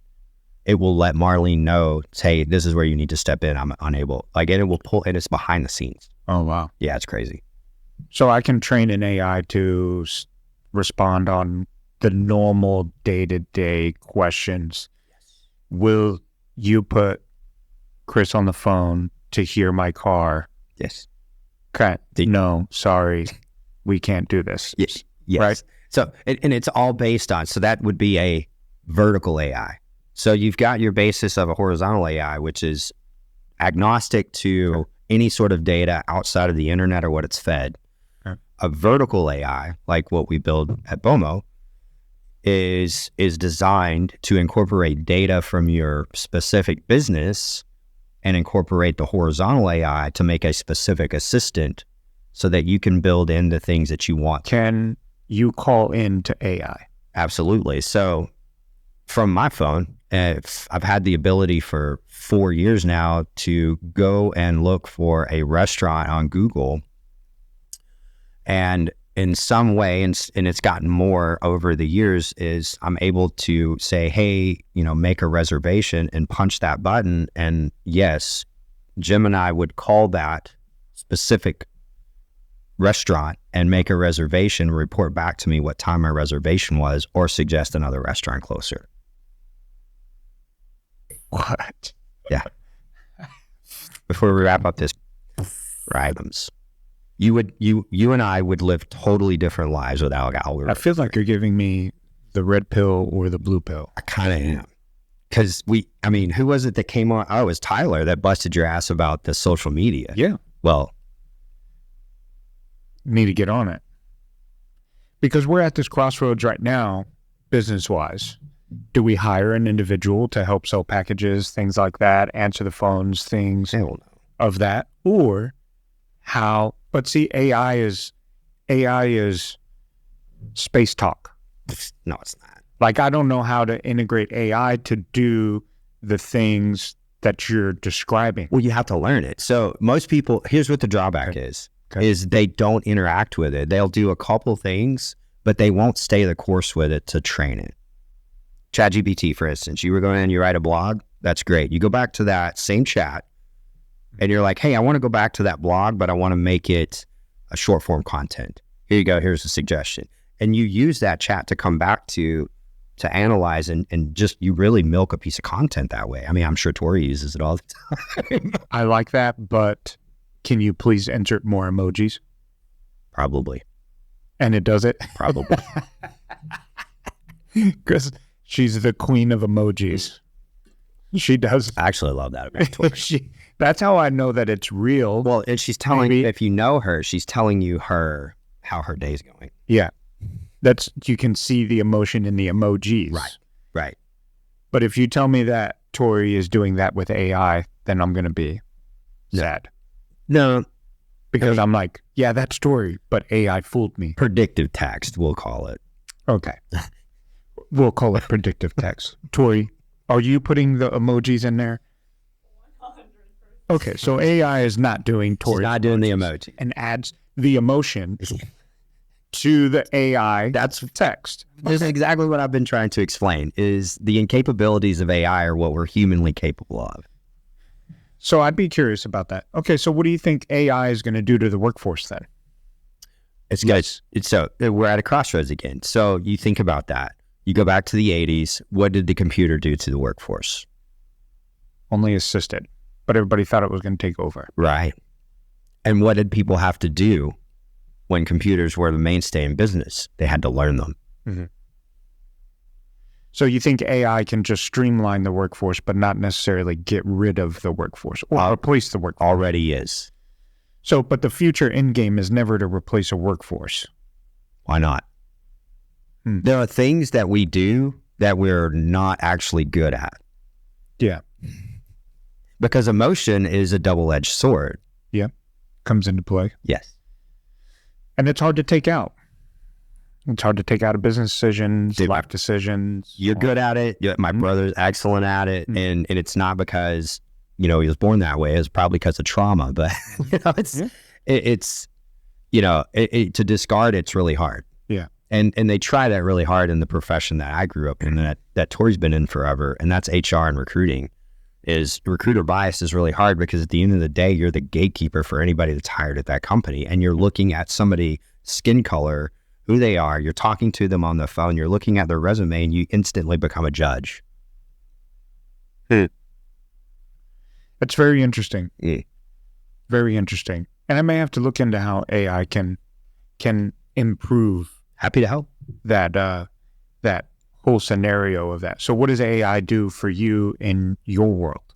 it will let Marlene know, hey, this is where you need to step in. I'm unable. Like, and it will pull, and it's behind the scenes. Oh, wow. Yeah, it's crazy. So I can train an AI to respond on the normal day-to-day questions. Yes. Will you put Chris on the phone to hear my car? Yes. Okay. No, sorry. We can't do this. Yes. Right? So, and it's all based on, so that would be a vertical AI. So you've got your basis of a horizontal AI, which is agnostic to any sort of data outside of the internet or what it's fed. Okay. A vertical AI, like what we build at BOMO, is designed to incorporate data from your specific business and incorporate the horizontal AI to make a specific assistant so that you can build in the things that you want. Can you call in to AI? Absolutely. So from my phone, I've had the ability for 4 years now to go and look for a restaurant on Google. And in some way, and it's gotten more over the years, is I'm able to say, hey, make a reservation and punch that button. And yes, Gemini would call that specific restaurant and make a reservation, report back to me what time my reservation was, or suggest another restaurant closer. What? Yeah. Before we wrap up this items, you and I would live totally different lives without algorithms. I feel like you're giving me the red pill or the blue pill. I kind of am. Because who was it that came on? Oh, it was Tyler that busted your ass about the social media. Yeah. Well, need to get on it. Because we're at this crossroads right now, business-wise. Do we hire an individual to help sell packages, things like that, answer the phones, things of that? Or how? But see, AI is space talk. No, it's not. Like, I don't know how to integrate AI to do the things that you're describing. Well, you have to learn it. So most people, here's what the drawback is they don't interact with it. They'll do a couple things, but they won't stay the course with it to train it. ChatGPT, for instance, you were going in, you write a blog. That's great. You go back to that same chat and you're like, hey, I want to go back to that blog, but I want to make it a short form content. Here you go. Here's a suggestion. And you use that chat to come back to analyze and just, you really milk a piece of content that way. I mean, I'm sure Tori uses it all the time. I like that, but can you please insert more emojis? Probably. And it does it? Probably. Because she's the queen of emojis. She does. I actually love that about Tori. That's how I know that it's real. Well, and she's telling you, if you know her, she's telling you how her day's going. Yeah. You can see the emotion in the emojis. Right. But if you tell me that Tori is doing that with AI, then I'm going to be sad. No. Because I'm like, yeah, that's Tori, but AI fooled me. Predictive text, we'll call it. Okay. We'll call it predictive text. Tori, are you putting the emojis in there? 100%. Okay, so AI is not doing Tori. She's not doing the emoji. And adds the emotion to the AI that's text. This is exactly what I've been trying to explain, is the incapabilities of AI are what we're humanly capable of. So I'd be curious about that. Okay, so what do you think AI is going to do to the workforce then? So we're at a crossroads again. So you think about that. You go back to the 80s. What did the computer do to the workforce? Only assisted, but everybody thought it was going to take over. Right. And what did people have to do when computers were the mainstay in business? They had to learn them. Mm-hmm. So you think AI can just streamline the workforce, but not necessarily get rid of the workforce or replace the workforce? Already is. So, but the future end game is never to replace a workforce. Why not? There are things that we do that we're not actually good at. Yeah. Because emotion is a double-edged sword. Yeah. Comes into play. Yes. And it's hard to take out. It's hard to take out of business decisions, life decisions. You're good at it. My brother's excellent at it. And it's not because, he was born that way. It's probably because of trauma. But, to discard it's really hard. Yeah. And they try that really hard in the profession that I grew up in, that Tori's been in forever. And that's HR and recruiting. Is recruiter bias is really hard because at the end of the day, you're the gatekeeper for anybody that's hired at that company. And you're looking at somebody's skin color, who they are, you're talking to them on the phone, you're looking at their resume, and you instantly become a judge. That's very interesting. Yeah. Very interesting. And I may have to look into how AI can improve. Happy to help. That whole scenario of that. So what does AI do for you in your world?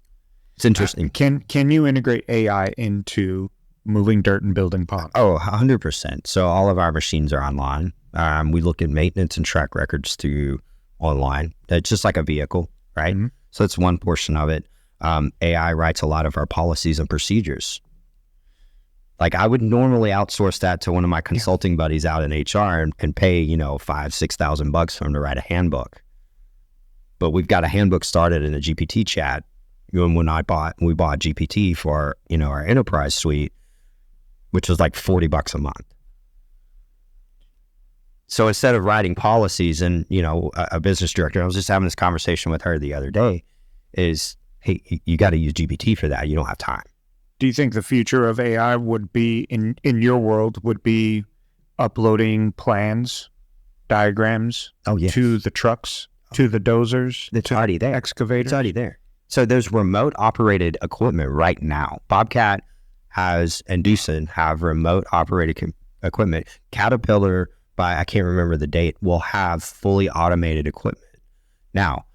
It's interesting. Can you integrate AI into moving dirt and building ponds? Oh, 100%. So all of our machines are online. We look at maintenance and track records through online. It's just like a vehicle, right? Mm-hmm. So it's one portion of it. AI writes a lot of our policies and procedures. Like I would normally outsource that to one of my consulting buddies out in HR and pay, $5,000-6,000 for him to write a handbook. But we've got a handbook started in a GPT chat. When we bought GPT for our enterprise suite, which was like $40 a month. So instead of writing policies and, a business director, I was just having this conversation with her the other day is, hey, you got to use GPT for that. You don't have time. Do you think the future of AI would be, in your world, would be uploading plans, diagrams to the trucks, to the dozers? It's already there. Excavators? It's already there. So there's remote operated equipment right now. Bobcat has, and Doosan have remote operated equipment. Caterpillar, I can't remember the date, will have fully automated equipment. Now,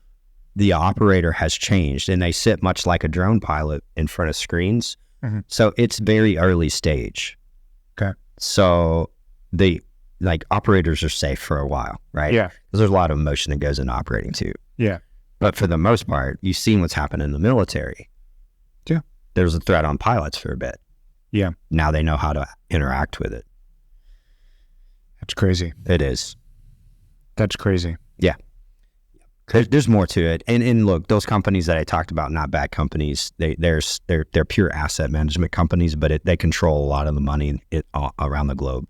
the operator has changed and they sit much like a drone pilot in front of screens. Mm-hmm. So it's very early stage. Okay. So operators are safe for a while, right? Yeah. Because there's a lot of emotion that goes into operating too. Yeah. But for the most part, you've seen what's happened in the military. Yeah. There was a threat on pilots for a bit. Yeah. Now they know how to interact with it. That's crazy. It is. That's crazy. Yeah. There's more to it. And look, those companies that I talked about, not bad companies, they're pure asset management companies, but they control a lot of the money around the globe.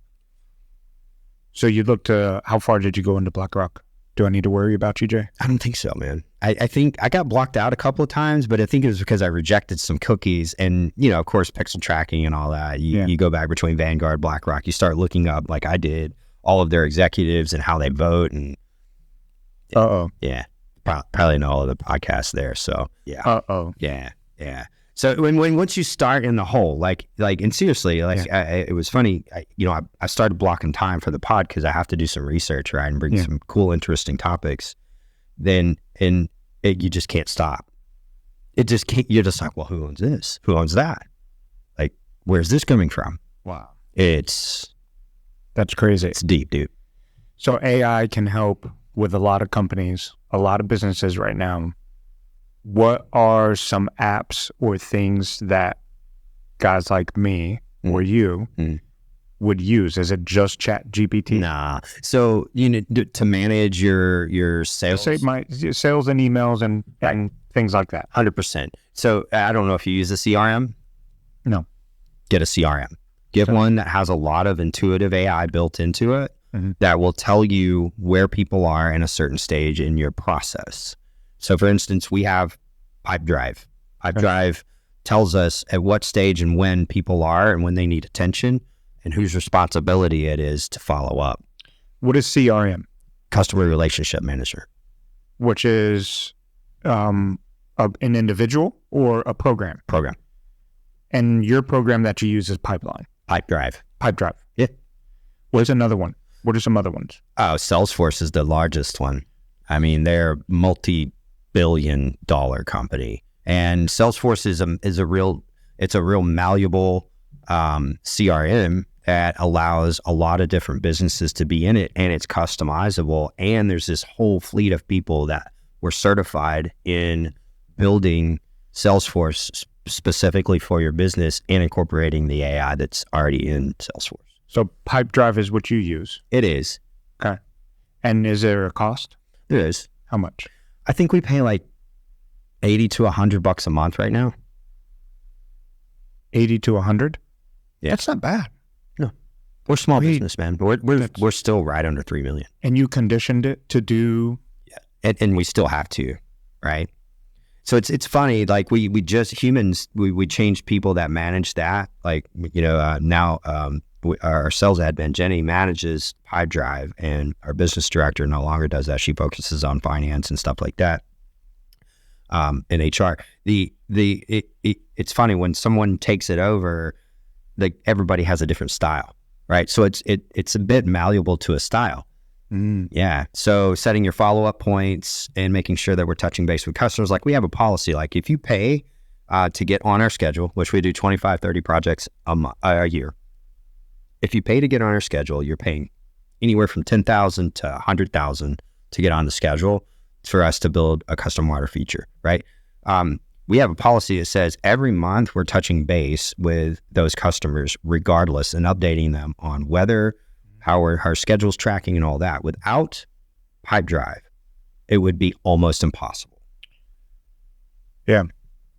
So you looked, how far did you go into BlackRock? Do I need to worry about you, Jay? I don't think so, man. I think I got blocked out a couple of times, but I think it was because I rejected some cookies and, of course, pixel tracking and all that. You go back between Vanguard, BlackRock, you start looking up, like I did, all of their executives and how they vote. And yeah, probably know all of the podcasts there. So yeah. Yeah. So once you start in the hole, and seriously, it was funny. I started blocking time for the pod because I have to do some research, right, and bring some cool, interesting topics. You just can't stop. It just can't. You're just like, well, who owns this? Who owns that? Like, where's this coming from? Wow, that's crazy. It's deep, dude. So AI can help with a lot of companies, a lot of businesses right now. What are some apps or things that guys like me or you would use? Is it just Chat GPT? Nah. So to manage your sales, say my sales and emails and things like that. 100%. So I don't know if you use a CRM. No. Get a CRM. Get one that has a lot of intuitive AI built into it that will tell you where people are in a certain stage in your process. So for instance, we have Pipedrive. Pipedrive tells us at what stage and when people are and when they need attention and whose responsibility it is to follow up. What is CRM? Customer Relationship Manager. Which is an individual or a program? Program. And your program that you use is Pipedrive. Pipedrive. Yeah. What's another one? What are some other ones? Oh, Salesforce is the largest one. I mean, they're multi-billion-dollar company, and Salesforce is a real malleable CRM that allows a lot of different businesses to be in it, and it's customizable. And there's this whole fleet of people that were certified in building Salesforce specifically for your business and incorporating the AI that's already in Salesforce. So Pipedrive is what you use? It is. Okay. And is there a cost? There is. How much? I think we pay like $80 to $100 a month right now. 80 to 100? Yeah. That's not bad. No. We're small business, man. We're still right under 3 million. And you conditioned it to do? Yeah. And we still have to, right? So it's funny, like we just humans, we changed people that manage that. Like, now our sales admin, Jenny, manages Pipedrive, and our business director no longer does that. She focuses on finance and stuff like that. In HR, it's funny when someone takes it over, like everybody has a different style, right? So it's a bit malleable to a style. Yeah. So setting your follow-up points and making sure that we're touching base with customers. Like we have a policy, like if you pay to get on our schedule, which we do 25, 30 projects a year. If you pay to get on our schedule, you're paying anywhere from $10,000 to $100,000 to get on the schedule for us to build a custom water feature, right? We have a policy that says every month we're touching base with those customers regardless and updating them on weather, how our schedule's tracking and all that. Without Pipe Drive, it would be almost impossible. Yeah,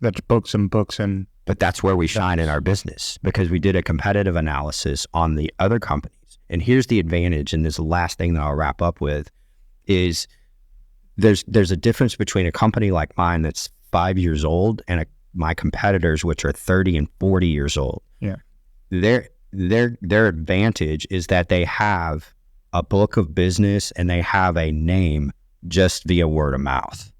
that's books and books. But that's where we shine in our business, because we did a competitive analysis on the other companies. And here's the advantage, and this is the last thing that I'll wrap up with, is there's a difference between a company like mine that's 5 years old and my competitors, which are 30 and 40 years old. Yeah. Their advantage is that they have a book of business and they have a name just via word of mouth.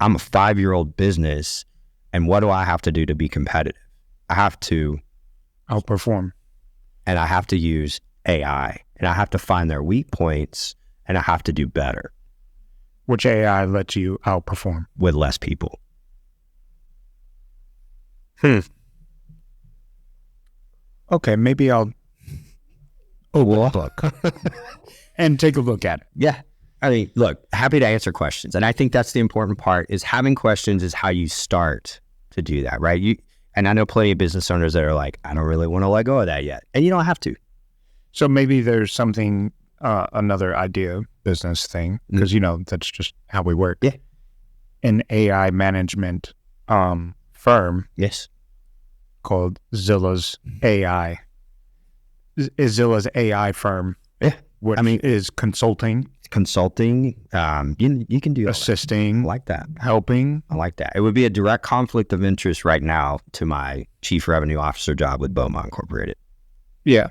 I'm a 5-year-old business, and what do I have to do to be competitive? I have to outperform, and I have to use AI, and I have to find their weak points, and I have to do better. Which AI lets you outperform? With less people. Okay, maybe I'll open the book and take a look at it. Yeah. I mean, look, happy to answer questions. And I think that's the important part, is having questions is how you start to do that, right? And I know plenty of business owners that are like, I don't really want to let go of that yet. And you don't have to. So maybe there's something, another idea, business thing, because, that's just how we work. Yeah. An AI management firm. Yes. Called Zilla's AI. Is Zilla's AI firm. Yeah. Which is consulting. You can do assisting. I like that. Helping. I like that. It would be a direct conflict of interest right now to my chief revenue officer job with Beaumont Incorporated. Yeah.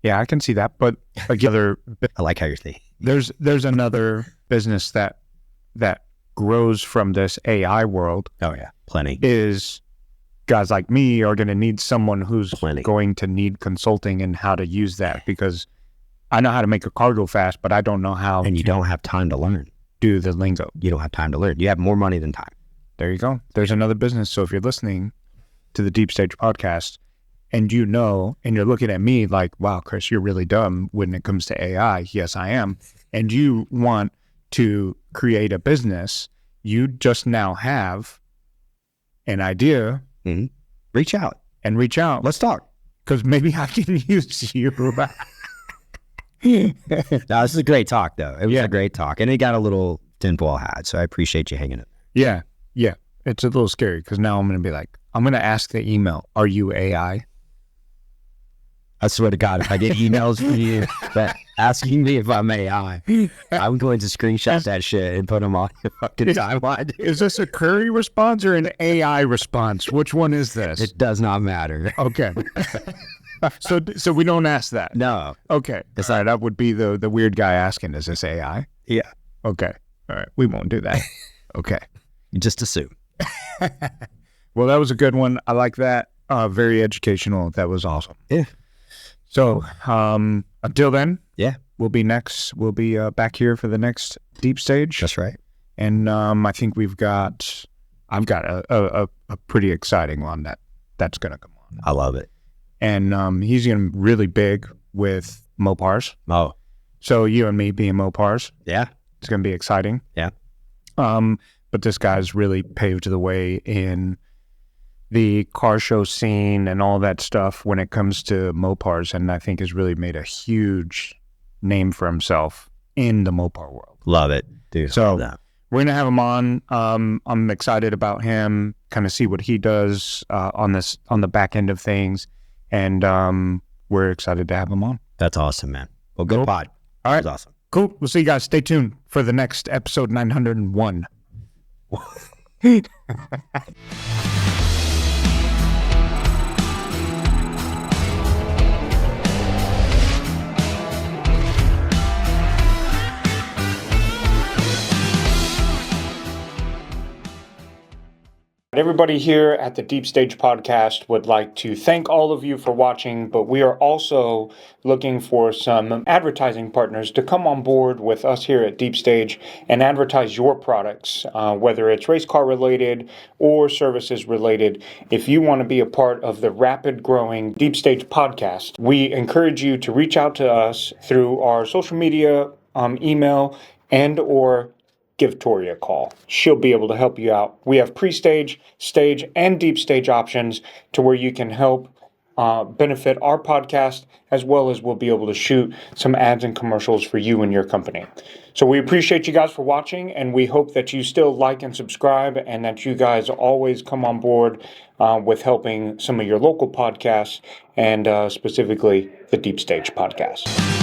Yeah, I can see that. But like other, I like how you're thinking. There's another business that grows from this AI world. Oh yeah, plenty. Is guys like me are going to need someone who's plenty. Going to need consulting and how to use that, because I know how to make a car go fast, but I don't know how. And you don't have time to learn. Do the lingo. You don't have time to learn. You have more money than time. There you go. There's another business. So if you're listening to the Deep Stage podcast and and you're looking at me like, wow, Chris, you're really dumb when it comes to AI. Yes, I am. And you want to create a business, you just now have an idea. Mm-hmm. Reach out. Let's talk. Because maybe I can use you. No, this is a great talk, though. It was a great talk, and it got a little tinfoil hat, so I appreciate you hanging it. Yeah. It's a little scary, because now I'm going to be like, I'm going to ask the email, are you AI? I swear to God, if I get emails from you asking me if I'm AI, I'm going to screenshot that shit and put them on your fucking timeline. Is this a query response or an AI response? Which one is this? It does not matter. Okay. So we don't ask that? No. Okay. Sorry, that would be the weird guy asking, is this AI? Yeah. Okay. All right. We won't do that. Okay. You just assume. Well, that was a good one. I like that. Very educational. That was awesome. Yeah. So until then, we'll be back here for the next Deep Stage. That's right. And I think I've got a pretty exciting one that's going to come on. I love it. And he's going to be really big with Mopars. Oh. So you and me being Mopars. Yeah. It's going to be exciting. Yeah. But this guy's really paved the way in the car show scene and all that stuff when it comes to Mopars, and I think has really made a huge name for himself in the Mopar world. Love it, dude. So we're going to have him on. I'm excited about him, kind of see what he does on the back end of things, and we're excited to have him on. That's awesome, man. Well, good pod. All right. That was awesome. Cool. We'll see you guys. Stay tuned for the next episode 901. Everybody here at the Deep Stage Podcast would like to thank all of you for watching, but we are also looking for some advertising partners to come on board with us here at Deep Stage and advertise your products, whether it's race car related or services related. If you want to be a part of the rapid growing Deep Stage Podcast, we encourage you to reach out to us through our social media, email, and or give Tori a call. She'll be able to help you out. We have pre-stage, stage, and deep stage options to where you can help benefit our podcast, as well as we'll be able to shoot some ads and commercials for you and your company. So we appreciate you guys for watching, and we hope that you still like and subscribe, and that you guys always come on board with helping some of your local podcasts, and specifically the Deep Stage Podcast.